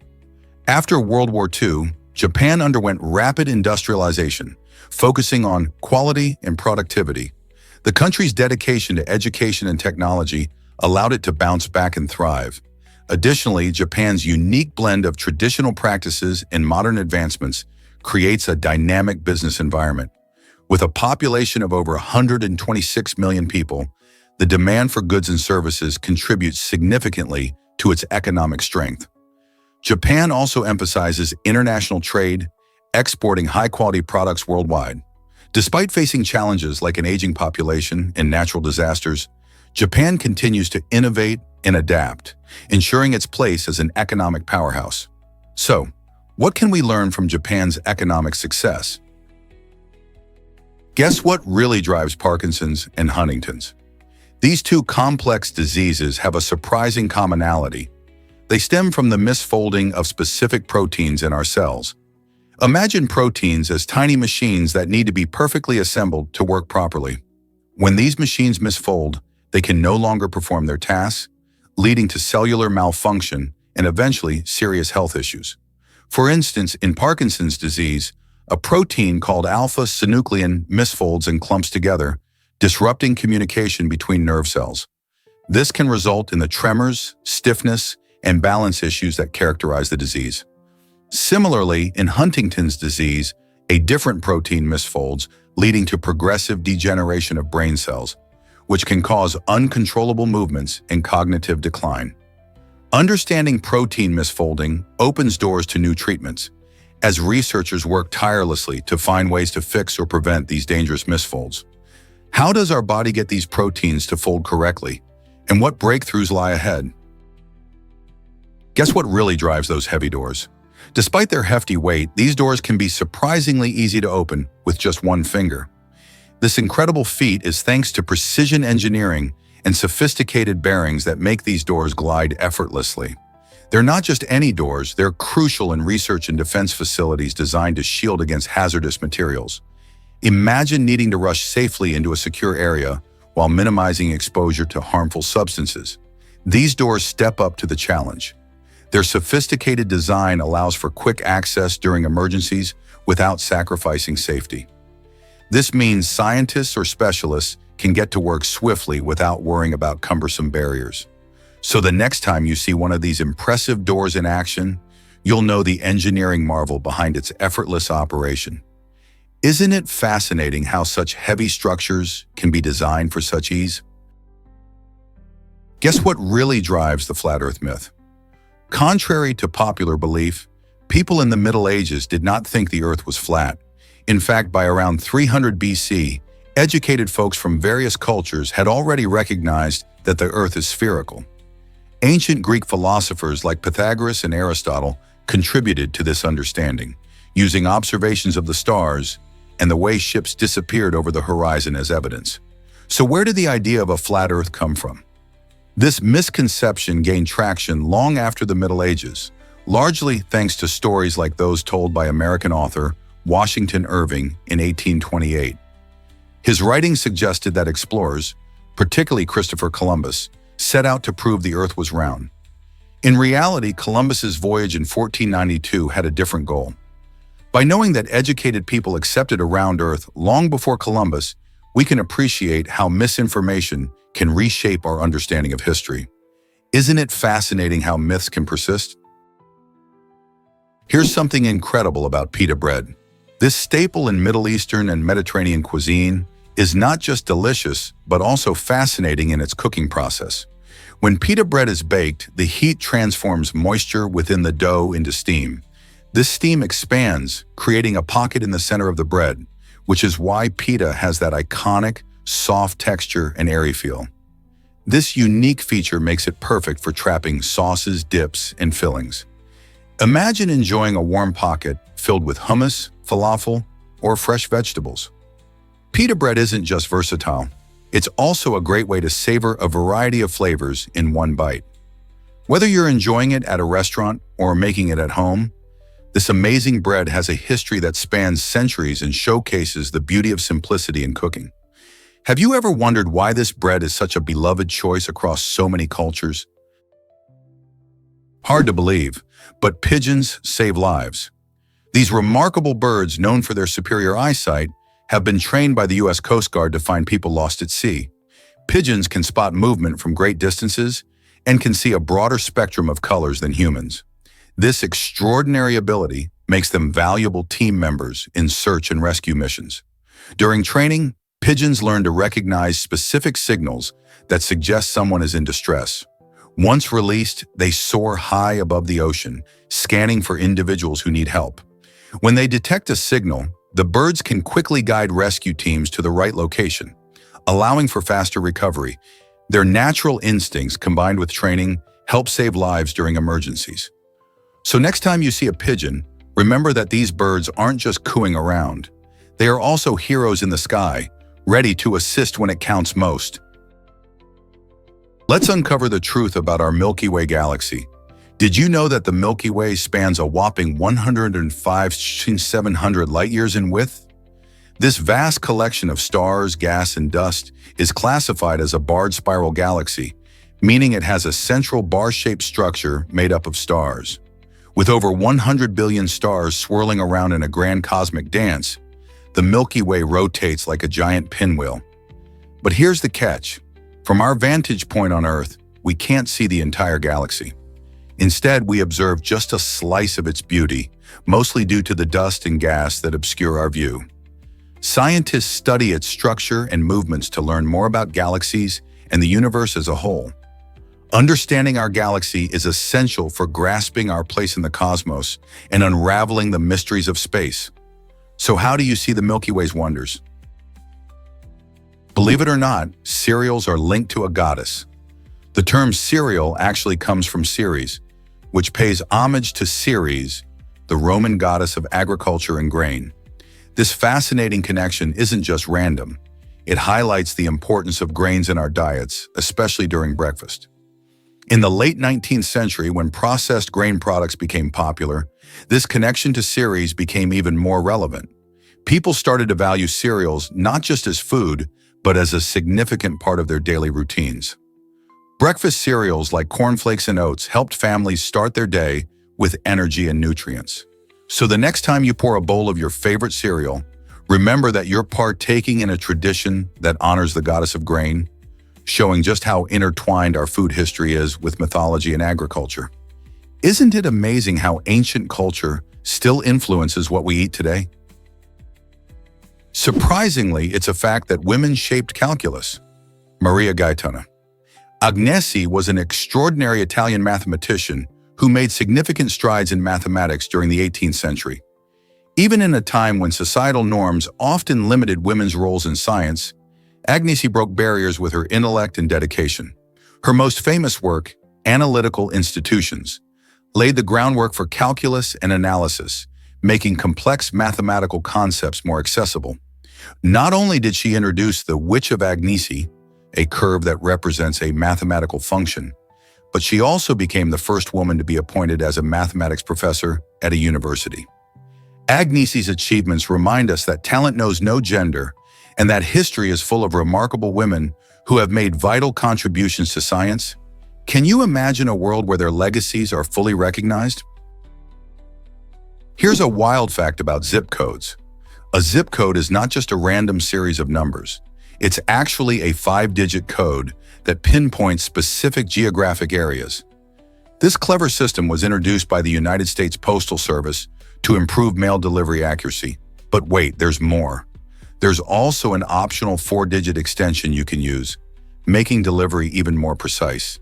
After World War II, Japan underwent rapid industrialization, focusing on quality and productivity. The country's dedication to education and technology allowed it to bounce back and thrive. Additionally, Japan's unique blend of traditional practices and modern advancements creates a dynamic business environment. With a population of over 126 million people, the demand for goods and services contributes significantly to its economic strength. Japan also emphasizes international trade, exporting high-quality products worldwide. Despite facing challenges like an aging population and natural disasters, Japan continues to innovate and adapt, ensuring its place as an economic powerhouse. So, what can we learn from Japan's economic success? Guess what really drives Parkinson's and Huntington's? These two complex diseases have a surprising commonality. They stem from the misfolding of specific proteins in our cells. Imagine proteins as tiny machines that need to be perfectly assembled to work properly. When these machines misfold, they can no longer perform their tasks, leading to cellular malfunction and eventually serious health issues. For instance, in Parkinson's disease, a protein called alpha-synuclein misfolds and clumps together, disrupting communication between nerve cells. This can result in the tremors, stiffness, and balance issues that characterize the disease. Similarly, in Huntington's disease, a different protein misfolds, leading to progressive degeneration of brain cells, which can cause uncontrollable movements and cognitive decline. Understanding protein misfolding opens doors to new treatments, as researchers work tirelessly to find ways to fix or prevent these dangerous misfolds. How does our body get these proteins to fold correctly, and what breakthroughs lie ahead? Guess what really drives those heavy doors? Despite their hefty weight, these doors can be surprisingly easy to open with just one finger. This incredible feat is thanks to precision engineering and sophisticated bearings that make these doors glide effortlessly. They're not just any doors, they're crucial in research and defense facilities designed to shield against hazardous materials. Imagine needing to rush safely into a secure area while minimizing exposure to harmful substances. These doors step up to the challenge. Their sophisticated design allows for quick access during emergencies without sacrificing safety. This means scientists or specialists can get to work swiftly without worrying about cumbersome barriers. So the next time you see one of these impressive doors in action, you'll know the engineering marvel behind its effortless operation. Isn't it fascinating how such heavy structures can be designed for such ease? Guess what really drives the flat Earth myth? Contrary to popular belief, people in the Middle Ages did not think the Earth was flat. In fact, by around 300 BC, educated folks from various cultures had already recognized that the Earth is spherical. Ancient Greek philosophers like Pythagoras and Aristotle contributed to this understanding, using observations of the stars and the way ships disappeared over the horizon as evidence. So where did the idea of a flat Earth come from? This misconception gained traction long after the Middle Ages, largely thanks to stories like those told by American author Washington Irving in 1828. His writings suggested that explorers, particularly Christopher Columbus, set out to prove the Earth was round. In reality, Columbus's voyage in 1492 had a different goal. By knowing that educated people accepted a round Earth long before Columbus, we can appreciate how misinformation can reshape our understanding of history. Isn't it fascinating how myths can persist? Here's something incredible about pita bread. This staple in Middle Eastern and Mediterranean cuisine is not just delicious, but also fascinating in its cooking process. When pita bread is baked, the heat transforms moisture within the dough into steam. This steam expands, creating a pocket in the center of the bread, which is why pita has that iconic, soft texture and airy feel. This unique feature makes it perfect for trapping sauces, dips, and fillings. Imagine enjoying a warm pocket filled with hummus, falafel, or fresh vegetables. Pita bread isn't just versatile, it's also a great way to savor a variety of flavors in one bite. Whether you're enjoying it at a restaurant or making it at home, this amazing bread has a history that spans centuries and showcases the beauty of simplicity in cooking. Have you ever wondered why this bread is such a beloved choice across so many cultures? Hard to believe, but pigeons save lives. These remarkable birds, known for their superior eyesight, have been trained by the U.S. Coast Guard to find people lost at sea. Pigeons can spot movement from great distances and can see a broader spectrum of colors than humans. This extraordinary ability makes them valuable team members in search and rescue missions. During training, pigeons learn to recognize specific signals that suggest someone is in distress. Once released, they soar high above the ocean, scanning for individuals who need help. When they detect a signal, the birds can quickly guide rescue teams to the right location, allowing for faster recovery. Their natural instincts, combined with training, help save lives during emergencies. So next time you see a pigeon, remember that these birds aren't just cooing around. They are also heroes in the sky, ready to assist when it counts most. Let's uncover the truth about our Milky Way galaxy. Did you know that the Milky Way spans a whopping 105,700 light-years in width? This vast collection of stars, gas, and dust is classified as a barred spiral galaxy, meaning it has a central bar-shaped structure made up of stars. With over 100 billion stars swirling around in a grand cosmic dance, the Milky Way rotates like a giant pinwheel. But here's the catch. From our vantage point on Earth, we can't see the entire galaxy. Instead, we observe just a slice of its beauty, mostly due to the dust and gas that obscure our view. Scientists study its structure and movements to learn more about galaxies and the universe as a whole. Understanding our galaxy is essential for grasping our place in the cosmos and unraveling the mysteries of space. So how do you see the Milky Way's wonders? Believe it or not, cereals are linked to a goddess. The term cereal actually comes from Ceres, which pays homage to Ceres, the Roman goddess of agriculture and grain. This fascinating connection isn't just random. It highlights the importance of grains in our diets, especially during breakfast. In the late 19th century, when processed grain products became popular, this connection to Ceres became even more relevant. People started to value cereals not just as food, but as a significant part of their daily routines. Breakfast cereals like cornflakes and oats helped families start their day with energy and nutrients. So the next time you pour a bowl of your favorite cereal, remember that you're partaking in a tradition that honors the goddess of grain, showing just how intertwined our food history is with mythology and agriculture. Isn't it amazing how ancient culture still influences what we eat today? Surprisingly, it's a fact that women shaped calculus. Maria Gaetana. Agnesi was an extraordinary Italian mathematician who made significant strides in mathematics during the 18th century. Even in a time when societal norms often limited women's roles in science, Agnesi broke barriers with her intellect and dedication. Her most famous work, Analytical Institutions, laid the groundwork for calculus and analysis, making complex mathematical concepts more accessible. Not only did she introduce the Witch of Agnesi, a curve that represents a mathematical function, but she also became the first woman to be appointed as a mathematics professor at a university. Agnesi's achievements remind us that talent knows no gender and that history is full of remarkable women who have made vital contributions to science. Can you imagine a world where their legacies are fully recognized? Here's a wild fact about zip codes. A zip code is not just a random series of numbers. It's actually a 5-digit code that pinpoints specific geographic areas. This clever system was introduced by the United States Postal Service to improve mail delivery accuracy. But wait, there's more. There's also an optional 4-digit extension you can use, making delivery even more precise.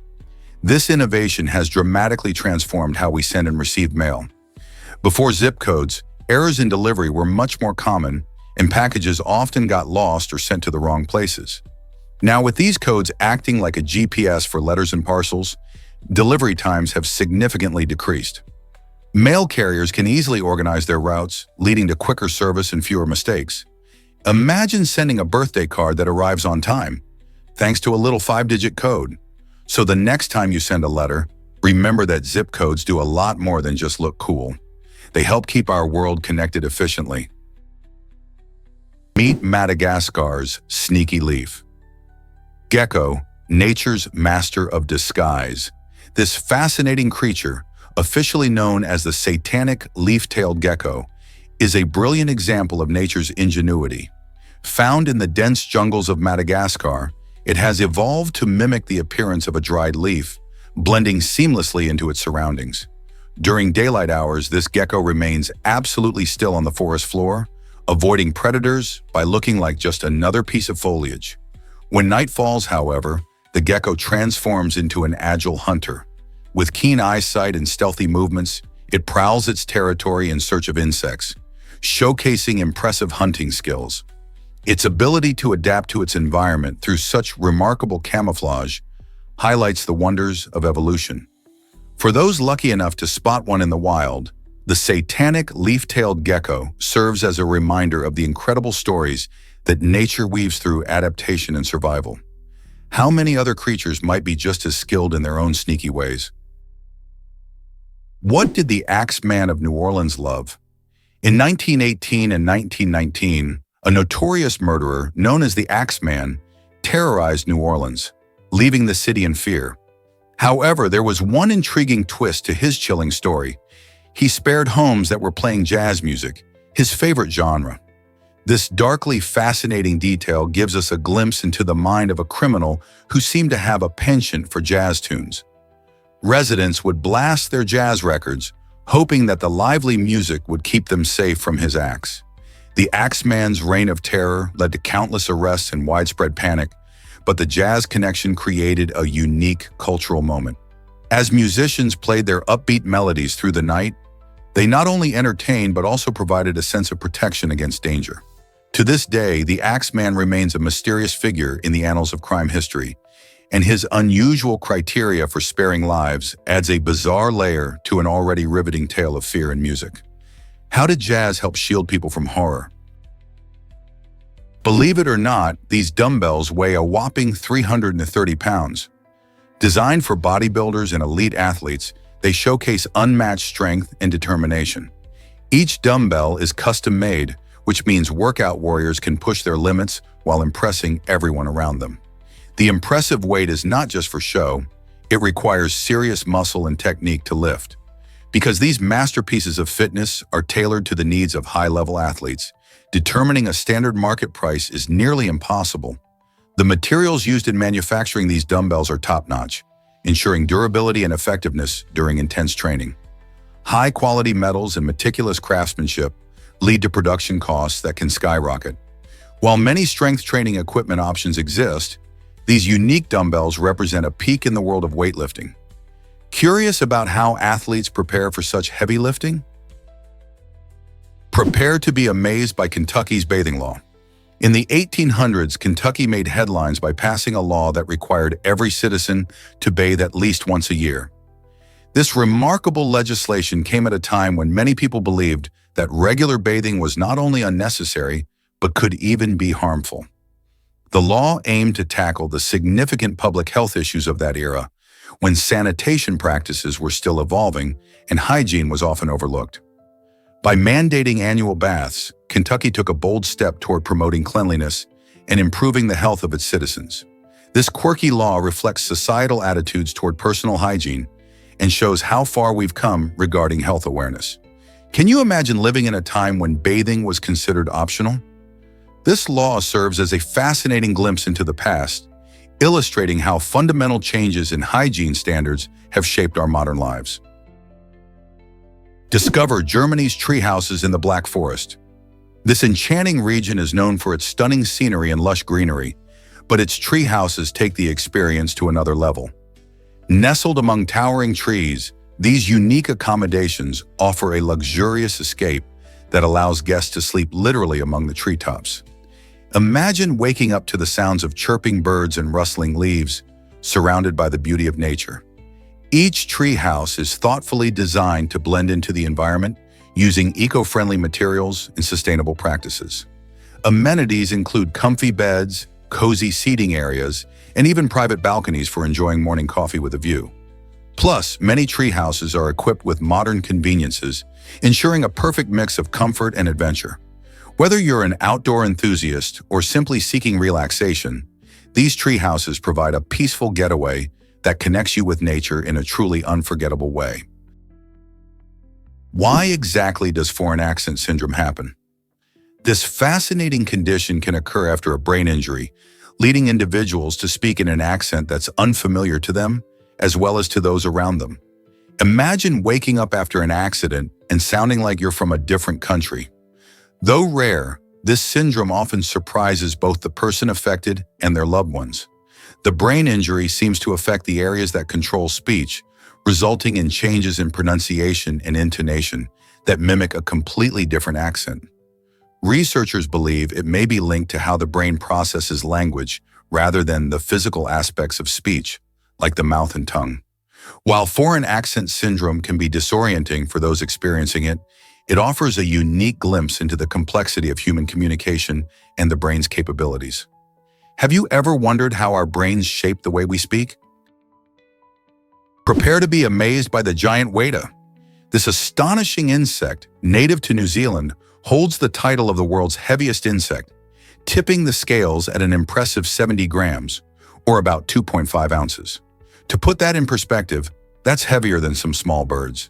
This innovation has dramatically transformed how we send and receive mail. Before zip codes, errors in delivery were much more common, and packages often got lost or sent to the wrong places. Now, with these codes acting like a GPS for letters and parcels, delivery times have significantly decreased. Mail carriers can easily organize their routes, leading to quicker service and fewer mistakes. Imagine sending a birthday card that arrives on time, thanks to a little 5-digit code. So the next time you send a letter, remember that zip codes do a lot more than just look cool. They help keep our world connected efficiently. Meet Madagascar's sneaky leaf. Gecko, nature's master of disguise. This fascinating creature, officially known as the satanic leaf-tailed gecko, is a brilliant example of nature's ingenuity. Found in the dense jungles of Madagascar, it has evolved to mimic the appearance of a dried leaf, blending seamlessly into its surroundings. During daylight hours, this gecko remains absolutely still on the forest floor, avoiding predators by looking like just another piece of foliage. When night falls, however, the gecko transforms into an agile hunter. With keen eyesight and stealthy movements, it prowls its territory in search of insects, showcasing impressive hunting skills. Its ability to adapt to its environment through such remarkable camouflage highlights the wonders of evolution. For those lucky enough to spot one in the wild, the satanic leaf-tailed gecko serves as a reminder of the incredible stories that nature weaves through adaptation and survival. How many other creatures might be just as skilled in their own sneaky ways? What did the Axeman of New Orleans love? In 1918 and 1919, a notorious murderer known as the Axeman terrorized New Orleans, leaving the city in fear. However, there was one intriguing twist to his chilling story. He spared homes that were playing jazz music, his favorite genre. This darkly fascinating detail gives us a glimpse into the mind of a criminal who seemed to have a penchant for jazz tunes. Residents would blast their jazz records, hoping that the lively music would keep them safe from his axe. The Axeman's reign of terror led to countless arrests and widespread panic, but the jazz connection created a unique cultural moment. As musicians played their upbeat melodies through the night, they not only entertained but also provided a sense of protection against danger. To this day, the Axeman remains a mysterious figure in the annals of crime history, and his unusual criteria for sparing lives adds a bizarre layer to an already riveting tale of fear and music. How did jazz help shield people from horror? Believe it or not, these dumbbells weigh a whopping 330 pounds. Designed for bodybuilders and elite athletes, they showcase unmatched strength and determination. Each dumbbell is custom-made, which means workout warriors can push their limits while impressing everyone around them. The impressive weight is not just for show, it requires serious muscle and technique to lift. Because these masterpieces of fitness are tailored to the needs of high-level athletes, determining a standard market price is nearly impossible. The materials used in manufacturing these dumbbells are top-notch, ensuring durability and effectiveness during intense training. High-quality metals and meticulous craftsmanship lead to production costs that can skyrocket. While many strength training equipment options exist, these unique dumbbells represent a peak in the world of weightlifting. Curious about how athletes prepare for such heavy lifting? Prepare to be amazed by Kentucky's bathing law. In the 1800s, Kentucky made headlines by passing a law that required every citizen to bathe at least once a year. This remarkable legislation came at a time when many people believed that regular bathing was not only unnecessary, but could even be harmful. The law aimed to tackle the significant public health issues of that era, when sanitation practices were still evolving and hygiene was often overlooked. By mandating annual baths, Kentucky took a bold step toward promoting cleanliness and improving the health of its citizens. This quirky law reflects societal attitudes toward personal hygiene and shows how far we've come regarding health awareness. Can you imagine living in a time when bathing was considered optional? This law serves as a fascinating glimpse into the past, illustrating how fundamental changes in hygiene standards have shaped our modern lives. Discover Germany's tree houses in the Black Forest. This enchanting region is known for its stunning scenery and lush greenery, but its tree houses take the experience to another level. Nestled among towering trees, these unique accommodations offer a luxurious escape that allows guests to sleep literally among the treetops. Imagine waking up to the sounds of chirping birds and rustling leaves, surrounded by the beauty of nature. Each tree house is thoughtfully designed to blend into the environment, using eco-friendly materials and sustainable practices. Amenities include comfy beds, cozy seating areas, and even private balconies for enjoying morning coffee with a view. Plus, many tree houses are equipped with modern conveniences, ensuring a perfect mix of comfort and adventure. Whether you're an outdoor enthusiast or simply seeking relaxation, these tree houses provide a peaceful getaway that connects you with nature in a truly unforgettable way. Why exactly does foreign accent syndrome happen? This fascinating condition can occur after a brain injury, leading individuals to speak in an accent that's unfamiliar to them, as well as to those around them. Imagine waking up after an accident and sounding like you're from a different country. Though rare, this syndrome often surprises both the person affected and their loved ones. The brain injury seems to affect the areas that control speech, resulting in changes in pronunciation and intonation that mimic a completely different accent. Researchers believe it may be linked to how the brain processes language rather than the physical aspects of speech, like the mouth and tongue. While foreign accent syndrome can be disorienting for those experiencing it, it offers a unique glimpse into the complexity of human communication and the brain's capabilities. Have you ever wondered how our brains shape the way we speak? Prepare to be amazed by the giant weta. This astonishing insect, native to New Zealand, holds the title of the world's heaviest insect, tipping the scales at an impressive 70 grams, or about 2.5 ounces. To put that in perspective, that's heavier than some small birds.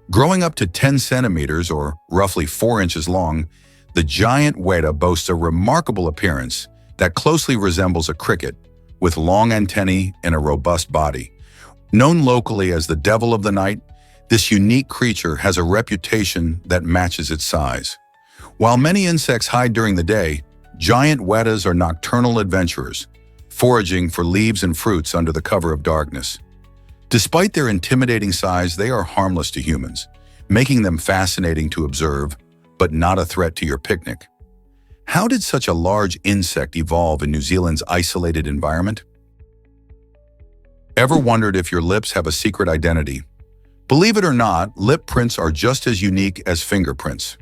Growing up to 10 centimeters, or roughly 4 inches long, the giant weta boasts a remarkable appearance that closely resembles a cricket, with long antennae and a robust body. Known locally as the devil of the night, this unique creature has a reputation that matches its size. While many insects hide during the day, giant wetas are nocturnal adventurers, foraging for leaves and fruits under the cover of darkness. Despite their intimidating size, they are harmless to humans, making them fascinating to observe, but not a threat to your picnic. How did such a large insect evolve in New Zealand's isolated environment? Ever wondered if your lips have a secret identity? Believe it or not, lip prints are just as unique as fingerprints.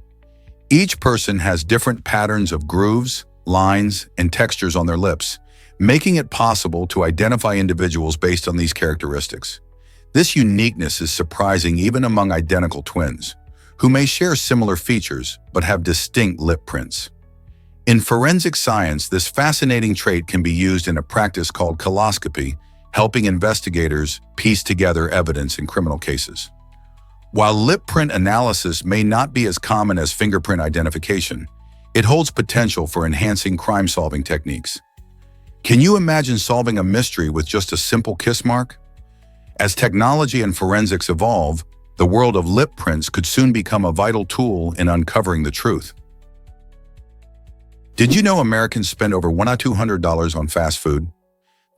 Each person has different patterns of grooves, lines, and textures on their lips, making it possible to identify individuals based on these characteristics. This uniqueness is surprising even among identical twins, who may share similar features but have distinct lip prints. In forensic science, this fascinating trait can be used in a practice called coloscopy, helping investigators piece together evidence in criminal cases. While lip print analysis may not be as common as fingerprint identification, it holds potential for enhancing crime-solving techniques. Can you imagine solving a mystery with just a simple kiss mark? As technology and forensics evolve, the world of lip prints could soon become a vital tool in uncovering the truth. Did you know Americans spend over $100 on fast food?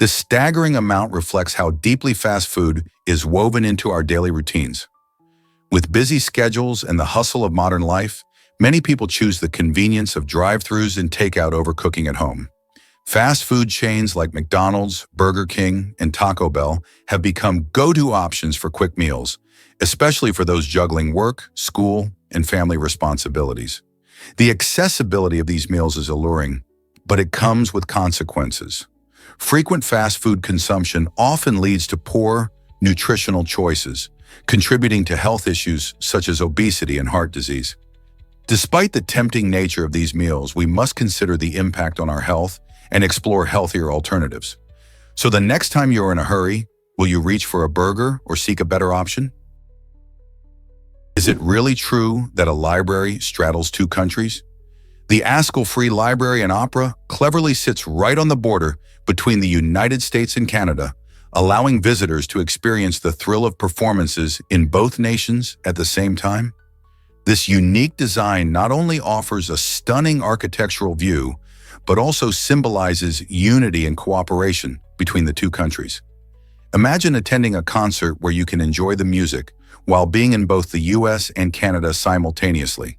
This staggering amount reflects how deeply fast food is woven into our daily routines. With busy schedules and the hustle of modern life, many people choose the convenience of drive-thrus and takeout over cooking at home. Fast food chains like McDonald's, Burger King, and Taco Bell have become go-to options for quick meals, especially for those juggling work, school, and family responsibilities. The accessibility of these meals is alluring, but it comes with consequences. Frequent fast food consumption often leads to poor nutritional choices, contributing to health issues such as obesity and heart disease. Despite the tempting nature of these meals, we must consider the impact on our health and explore healthier alternatives. So the next time you're in a hurry, will you reach for a burger or seek a better option? Is it really true that a library straddles two countries? The Askell Free Library and Opera cleverly sits right on the border between the United States and Canada, allowing visitors to experience the thrill of performances in both nations at the same time. This unique design not only offers a stunning architectural view, but also symbolizes unity and cooperation between the two countries. Imagine attending a concert where you can enjoy the music while being in both the US and Canada simultaneously.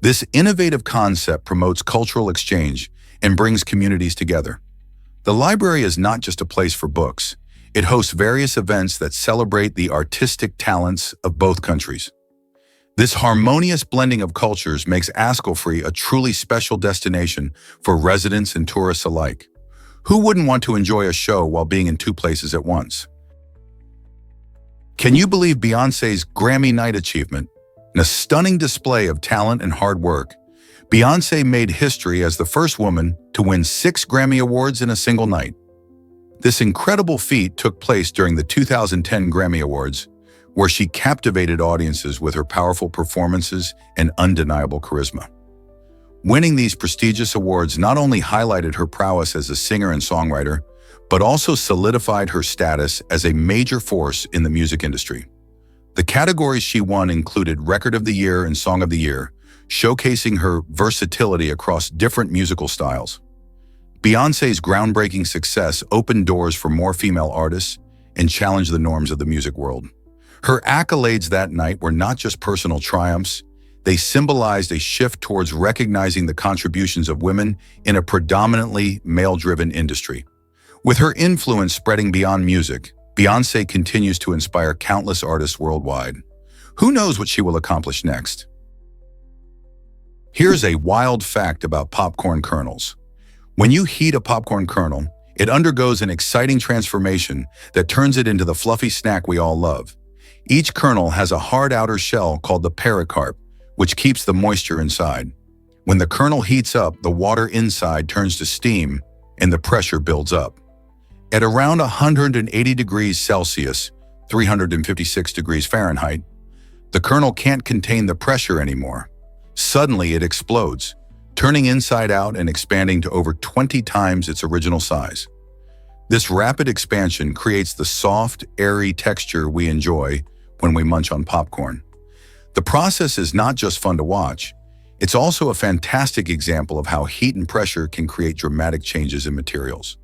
This innovative concept promotes cultural exchange and brings communities together. The library is not just a place for books. It hosts various events that celebrate the artistic talents of both countries. This harmonious blending of cultures makes Askell Free a truly special destination for residents and tourists alike. Who wouldn't want to enjoy a show while being in two places at once? Can you believe Beyoncé's Grammy Night achievement? In a stunning display of talent and hard work, Beyoncé made history as the first woman to win 6 Grammy Awards in a single night. This incredible feat took place during the 2010 Grammy Awards, where she captivated audiences with her powerful performances and undeniable charisma. Winning these prestigious awards not only highlighted her prowess as a singer and songwriter, but also solidified her status as a major force in the music industry. The categories she won included Record of the Year and Song of the Year, showcasing her versatility across different musical styles. Beyoncé's groundbreaking success opened doors for more female artists and challenged the norms of the music world. Her accolades that night were not just personal triumphs, they symbolized a shift towards recognizing the contributions of women in a predominantly male-driven industry. With her influence spreading beyond music, Beyoncé continues to inspire countless artists worldwide. Who knows what she will accomplish next? Here's a wild fact about popcorn kernels. When you heat a popcorn kernel, it undergoes an exciting transformation that turns it into the fluffy snack we all love. Each kernel has a hard outer shell called the pericarp, which keeps the moisture inside. When the kernel heats up, the water inside turns to steam and the pressure builds up. At around 180 degrees Celsius, 356 degrees Fahrenheit, the kernel can't contain the pressure anymore. Suddenly, it explodes, turning inside out and expanding to over 20 times its original size. This rapid expansion creates the soft, airy texture we enjoy when we munch on popcorn. The process is not just fun to watch, it's also a fantastic example of how heat and pressure can create dramatic changes in materials.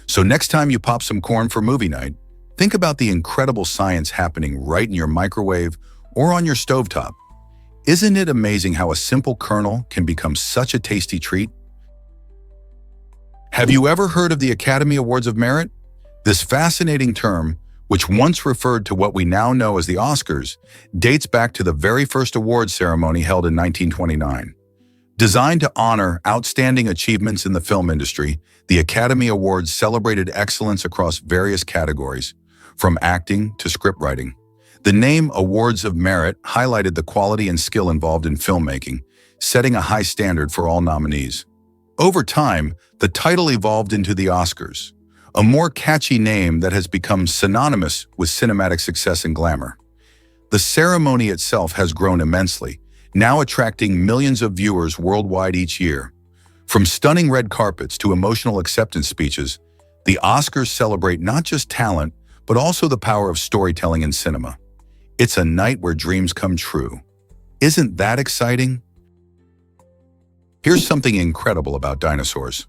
So next time you pop some corn for movie night, think about the incredible science happening right in your microwave or on your stovetop. Isn't it amazing how a simple kernel can become such a tasty treat? Have you ever heard of the Academy Awards of Merit? This fascinating term, which once referred to what we now know as the Oscars, dates back to the very first awards ceremony held in 1929. Designed to honor outstanding achievements in the film industry, the Academy Awards celebrated excellence across various categories, from acting to scriptwriting. The name Awards of Merit highlighted the quality and skill involved in filmmaking, setting a high standard for all nominees. Over time, the title evolved into the Oscars, a more catchy name that has become synonymous with cinematic success and glamour. The ceremony itself has grown immensely, now attracting millions of viewers worldwide each year. From stunning red carpets to emotional acceptance speeches, the Oscars celebrate not just talent, but also the power of storytelling in cinema. It's a night where dreams come true. Isn't that exciting? Here's something incredible about dinosaurs.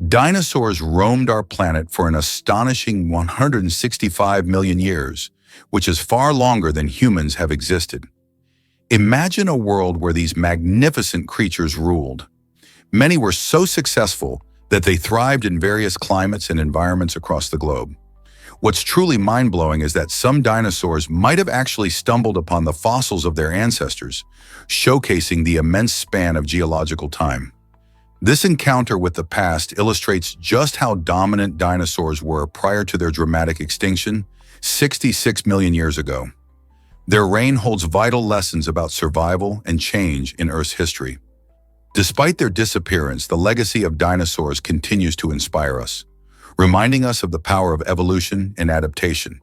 Dinosaurs roamed our planet for an astonishing 165 million years, which is far longer than humans have existed. Imagine a world where these magnificent creatures ruled. Many were so successful that they thrived in various climates and environments across the globe. What's truly mind-blowing is that some dinosaurs might have actually stumbled upon the fossils of their ancestors, showcasing the immense span of geological time. This encounter with the past illustrates just how dominant dinosaurs were prior to their dramatic extinction 66 million years ago. Their reign holds vital lessons about survival and change in Earth's history. Despite their disappearance, the legacy of dinosaurs continues to inspire us, reminding us of the power of evolution and adaptation.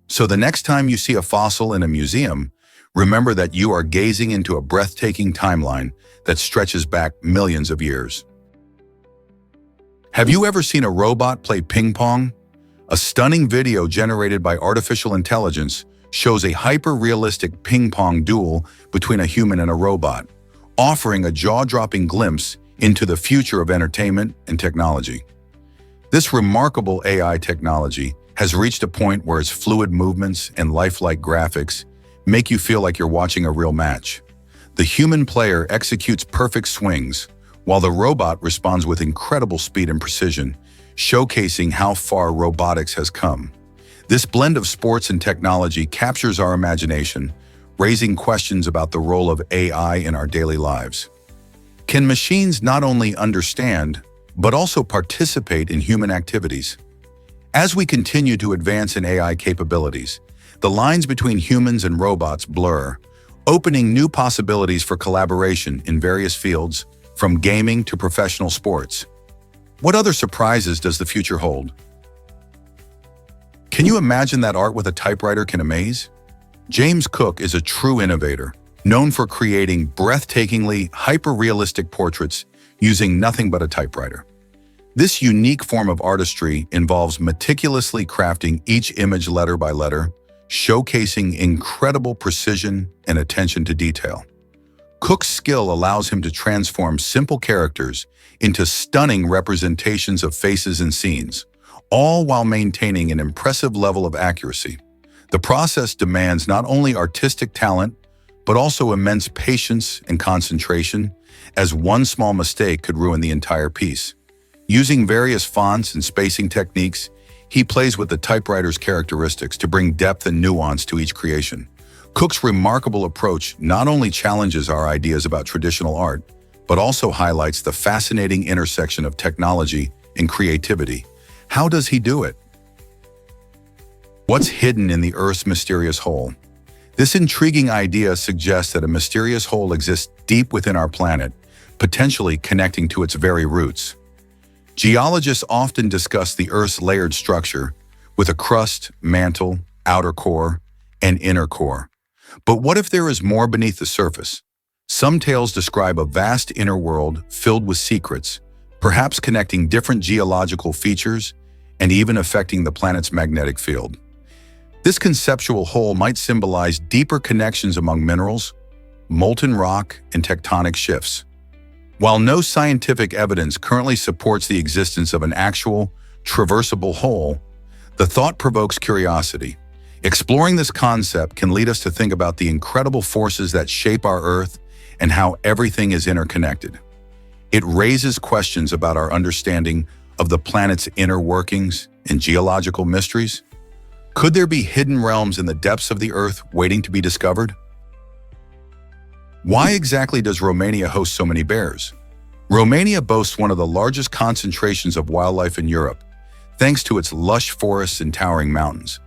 So the next time you see a fossil in a museum, remember that you are gazing into a breathtaking timeline that stretches back millions of years. Have you ever seen a robot play ping pong? A stunning video generated by artificial intelligence shows a hyper-realistic ping pong duel between a human and a robot, offering a jaw-dropping glimpse into the future of entertainment and technology. This remarkable AI technology has reached a point where its fluid movements and lifelike graphics make you feel like you're watching a real match. The human player executes perfect swings, while the robot responds with incredible speed and precision, showcasing how far robotics has come. This blend of sports and technology captures our imagination, raising questions about the role of AI in our daily lives. Can machines not only understand, but also participate in human activities? As we continue to advance in AI capabilities, the lines between humans and robots blur, opening new possibilities for collaboration in various fields, from gaming to professional sports. What other surprises does the future hold? Can you imagine that art with a typewriter can amaze? James Cook is a true innovator, known for creating breathtakingly hyper-realistic portraits using nothing but a typewriter. This unique form of artistry involves meticulously crafting each image letter by letter, showcasing incredible precision and attention to detail. Cook's skill allows him to transform simple characters into stunning representations of faces and scenes, all while maintaining an impressive level of accuracy. The process demands not only artistic talent, but also immense patience and concentration, as one small mistake could ruin the entire piece. Using various fonts and spacing techniques, he plays with the typewriter's characteristics to bring depth and nuance to each creation. Cook's remarkable approach not only challenges our ideas about traditional art, but also highlights the fascinating intersection of technology and creativity. How does he do it? What's hidden in the Earth's mysterious hole? This intriguing idea suggests that a mysterious hole exists deep within our planet, potentially connecting to its very roots. Geologists often discuss the Earth's layered structure, with a crust, mantle, outer core, and inner core. But what if there is more beneath the surface? Some tales describe a vast inner world filled with secrets, perhaps connecting different geological features and even affecting the planet's magnetic field. This conceptual hole might symbolize deeper connections among minerals, molten rock, and tectonic shifts. While no scientific evidence currently supports the existence of an actual, traversable hole, the thought provokes curiosity. Exploring this concept can lead us to think about the incredible forces that shape our Earth and how everything is interconnected. It raises questions about our understanding of the planet's inner workings and geological mysteries. Could there be hidden realms in the depths of the Earth waiting to be discovered? Why exactly does Romania host so many bears? Romania boasts one of the largest concentrations of wildlife in Europe, thanks to its lush forests and towering mountains.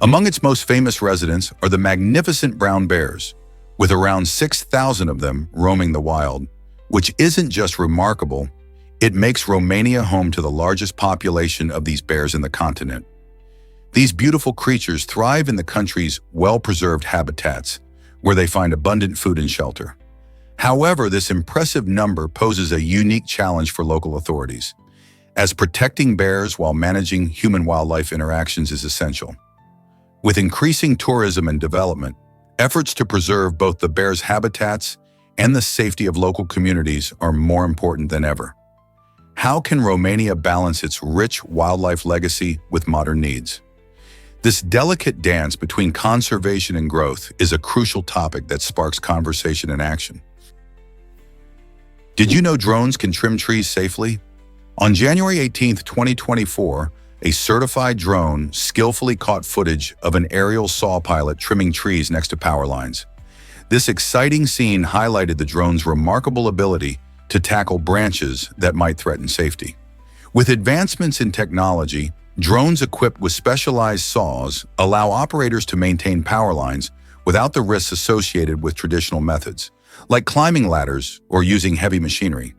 Among its most famous residents are the magnificent brown bears, with around 6,000 of them roaming the wild, which isn't just remarkable, it makes Romania home to the largest population of these bears in the continent. These beautiful creatures thrive in the country's well-preserved habitats, where they find abundant food and shelter. However, this impressive number poses a unique challenge for local authorities, as protecting bears while managing human-wildlife interactions is essential. With increasing tourism and development, efforts to preserve both the bears' habitats and the safety of local communities are more important than ever. How can Romania balance its rich wildlife legacy with modern needs? This delicate dance between conservation and growth is a crucial topic that sparks conversation and action. Did you know drones can trim trees safely? On January 18, 2024, a certified drone skillfully caught footage of an aerial saw pilot trimming trees next to power lines. This exciting scene highlighted the drone's remarkable ability to tackle branches that might threaten safety. With advancements in technology, drones equipped with specialized saws allow operators to maintain power lines without the risks associated with traditional methods, like climbing ladders or using heavy machinery.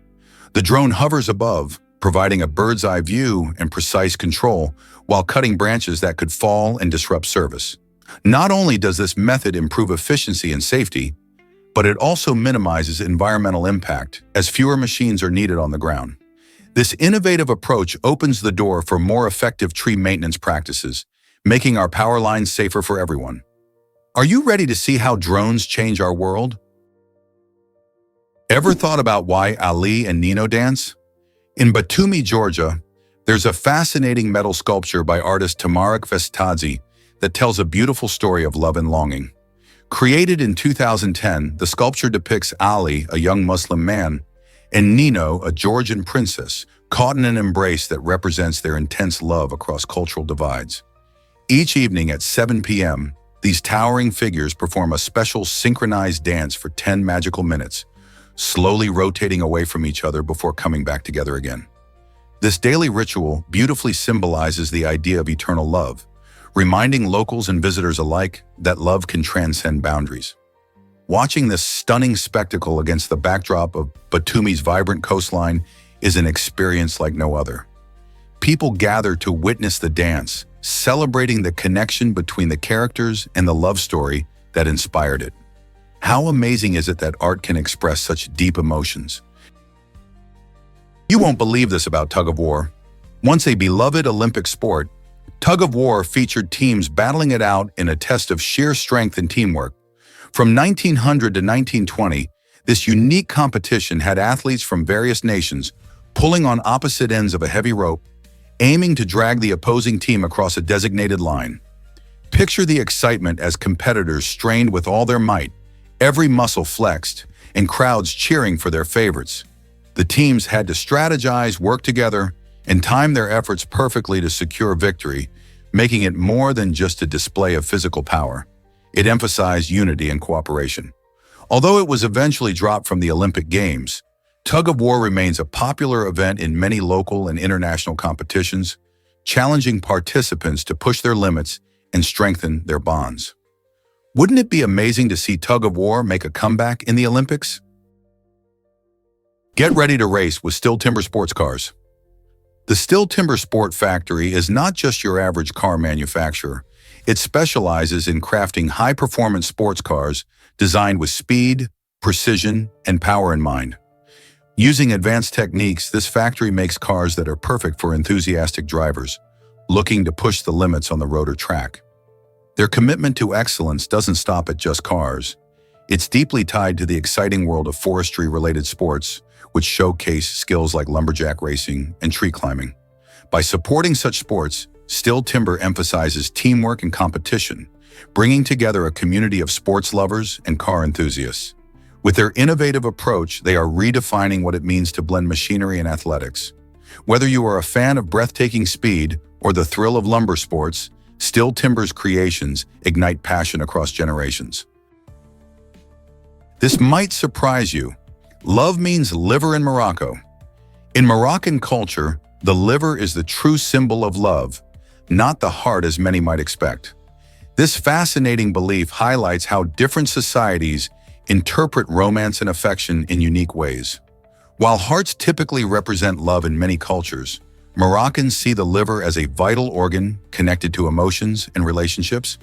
The drone hovers above, providing a bird's-eye view and precise control while cutting branches that could fall and disrupt service. Not only does this method improve efficiency and safety, but it also minimizes environmental impact as fewer machines are needed on the ground. This innovative approach opens the door for more effective tree maintenance practices, making our power lines safer for everyone. Are you ready to see how drones change our world? Ever thought about why Ali and Nino dance? In Batumi, Georgia, there's a fascinating metal sculpture by artist Tamarik Vestadze that tells a beautiful story of love and longing. Created in 2010, the sculpture depicts Ali, a young Muslim man, and Nino, a Georgian princess, caught in an embrace that represents their intense love across cultural divides. Each evening at 7 p.m., these towering figures perform a special synchronized dance for 10 magical minutes, slowly rotating away from each other before coming back together again. This daily ritual beautifully symbolizes the idea of eternal love, reminding locals and visitors alike that love can transcend boundaries. Watching this stunning spectacle against the backdrop of Batumi's vibrant coastline is an experience like no other. People gather to witness the dance, celebrating the connection between the characters and the love story that inspired it. How amazing is it that art can express such deep emotions? You won't believe this about tug of war. Once a beloved Olympic sport, tug of war featured teams battling it out in a test of sheer strength and teamwork. From 1900 to 1920, this unique competition had athletes from various nations pulling on opposite ends of a heavy rope, aiming to drag the opposing team across a designated line. Picture the excitement as competitors strained with all their might, every muscle flexed, and crowds cheering for their favorites. The teams had to strategize, work together, and time their efforts perfectly to secure victory, making it more than just a display of physical power. It emphasized unity and cooperation. Although it was eventually dropped from the Olympic Games, tug of war remains a popular event in many local and international competitions, challenging participants to push their limits and strengthen their bonds. Wouldn't it be amazing to see tug of war make a comeback in the Olympics? Get ready to race with Stihl Timber sports cars. The Stihl Timber Sport Factory is not just your average car manufacturer. It specializes in crafting high-performance sports cars designed with speed, precision, and power in mind. Using advanced techniques, this factory makes cars that are perfect for enthusiastic drivers looking to push the limits on the road or track. Their commitment to excellence doesn't stop at just cars. It's deeply tied to the exciting world of forestry-related sports, which showcase skills like lumberjack racing and tree climbing. By supporting such sports, Stihl Timber emphasizes teamwork and competition, bringing together a community of sports lovers and car enthusiasts. With their innovative approach, they are redefining what it means to blend machinery and athletics. Whether you are a fan of breathtaking speed or the thrill of lumber sports, Stihl Timber's creations ignite passion across generations. This might surprise you. Love means liver in Morocco. In Moroccan culture, the liver is the true symbol of love, not the heart as many might expect. This fascinating belief highlights how different societies interpret romance and affection in unique ways. While hearts typically represent love in many cultures, Moroccans see the liver as a vital organ connected to emotions and relationships.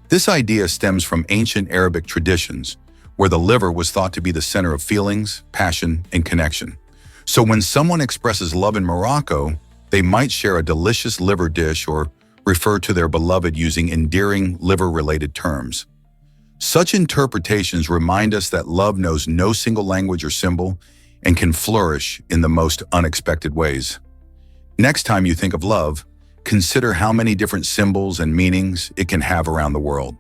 This idea stems from ancient Arabic traditions, where the liver was thought to be the center of feelings, passion, and connection. So when someone expresses love in Morocco, they might share a delicious liver dish or refer to their beloved using endearing liver-related terms. Such interpretations remind us that love knows no single language or symbol and can flourish in the most unexpected ways. Next time you think of love, consider how many different symbols and meanings it can have around the world.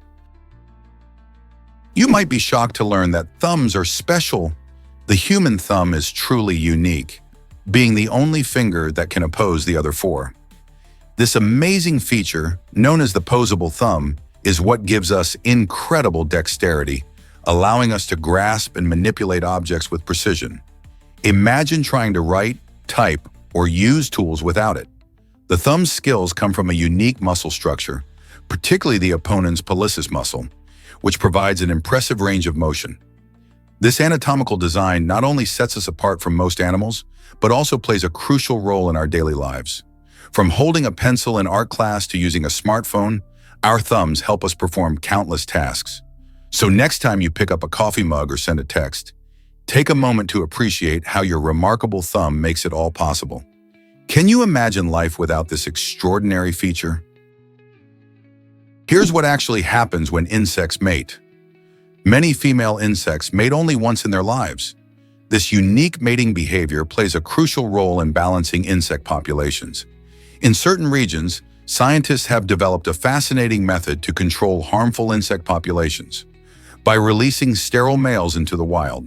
You might be shocked to learn that thumbs are special. The human thumb is truly unique, being the only finger that can oppose the other four. This amazing feature, known as the posable thumb, is what gives us incredible dexterity, allowing us to grasp and manipulate objects with precision. Imagine trying to write, type, or use tools without it. The thumb's skills come from a unique muscle structure, particularly the opponent's pollicis muscle, which provides an impressive range of motion. This anatomical design not only sets us apart from most animals, but also plays a crucial role in our daily lives. From holding a pencil in art class to using a smartphone, our thumbs help us perform countless tasks. So next time you pick up a coffee mug or send a text, take a moment to appreciate how your remarkable thumb makes it all possible. Can you imagine life without this extraordinary feature? Here's what actually happens when insects mate. Many female insects mate only once in their lives. This unique mating behavior plays a crucial role in balancing insect populations. In certain regions, scientists have developed a fascinating method to control harmful insect populations by releasing sterile males into the wild.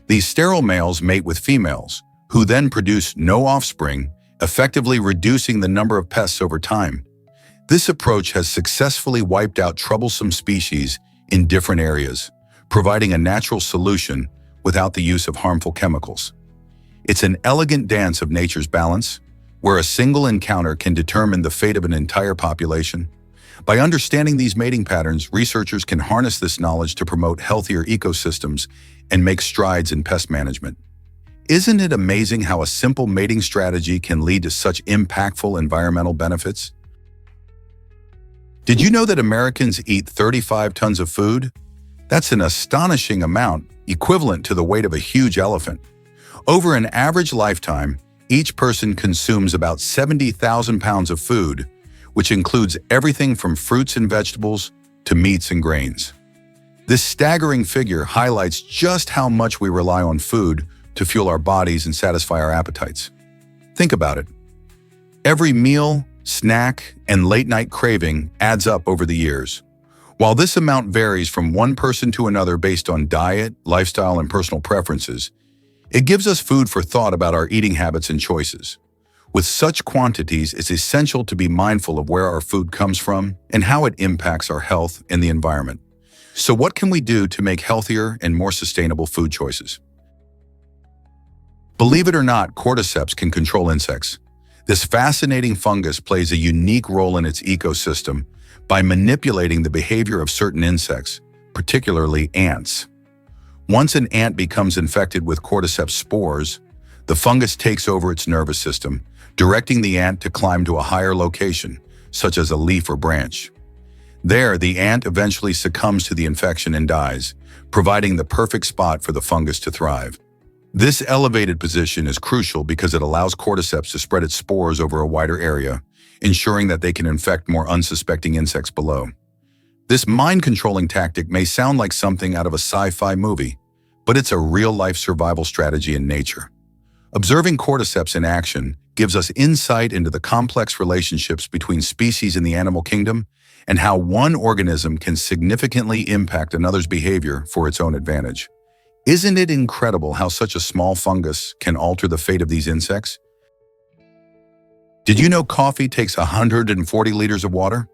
These sterile males mate with females, who then produce no offspring, effectively reducing the number of pests over time. This approach has successfully wiped out troublesome species in different areas, providing a natural solution without the use of harmful chemicals. It's an elegant dance of nature's balance, where a single encounter can determine the fate of an entire population. By understanding these mating patterns, researchers can harness this knowledge to promote healthier ecosystems and make strides in pest management. Isn't it amazing how a simple mating strategy can lead to such impactful environmental benefits? Did you know that Americans eat 35 tons of food? That's an astonishing amount, equivalent to the weight of a huge elephant. Over an average lifetime, each person consumes about 70,000 pounds of food, which includes everything from fruits and vegetables to meats and grains. This staggering figure highlights just how much we rely on food to fuel our bodies and satisfy our appetites. Think about it. Every meal, snack, and late-night craving adds up over the years. While this amount varies from one person to another based on diet, lifestyle, and personal preferences, it gives us food for thought about our eating habits and choices. With such quantities, it's essential to be mindful of where our food comes from and how it impacts our health and the environment. So what can we do to make healthier and more sustainable food choices? Believe it or not, cordyceps can control insects. This fascinating fungus plays a unique role in its ecosystem by manipulating the behavior of certain insects, particularly ants. Once an ant becomes infected with cordyceps spores, the fungus takes over its nervous system, directing the ant to climb to a higher location, such as a leaf or branch. There, the ant eventually succumbs to the infection and dies, providing the perfect spot for the fungus to thrive. This elevated position is crucial because it allows cordyceps to spread its spores over a wider area, ensuring that they can infect more unsuspecting insects below. This mind-controlling tactic may sound like something out of a sci-fi movie, but it's a real-life survival strategy in nature. Observing cordyceps in action gives us insight into the complex relationships between species in the animal kingdom and how one organism can significantly impact another's behavior for its own advantage. Isn't it incredible how such a small fungus can alter the fate of these insects? Did you know coffee takes 140 liters of water?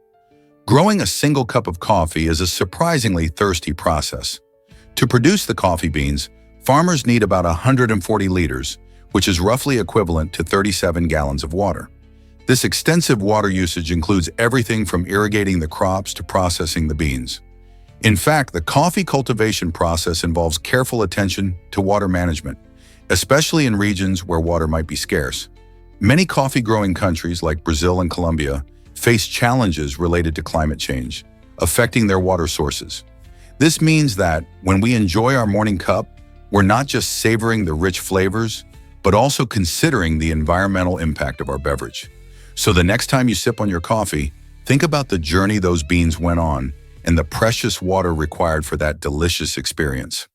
Growing a single cup of coffee is a surprisingly thirsty process. To produce the coffee beans, farmers need about 140 liters, which is roughly equivalent to 37 gallons of water. This extensive water usage includes everything from irrigating the crops to processing the beans. In fact, the coffee cultivation process involves careful attention to water management, especially in regions where water might be scarce. Many coffee-growing countries like Brazil and Colombia face challenges related to climate change, affecting their water sources. This means that when we enjoy our morning cup, we're not just savoring the rich flavors, but also considering the environmental impact of our beverage. So the next time you sip on your coffee, think about the journey those beans went on and the precious water required for that delicious experience.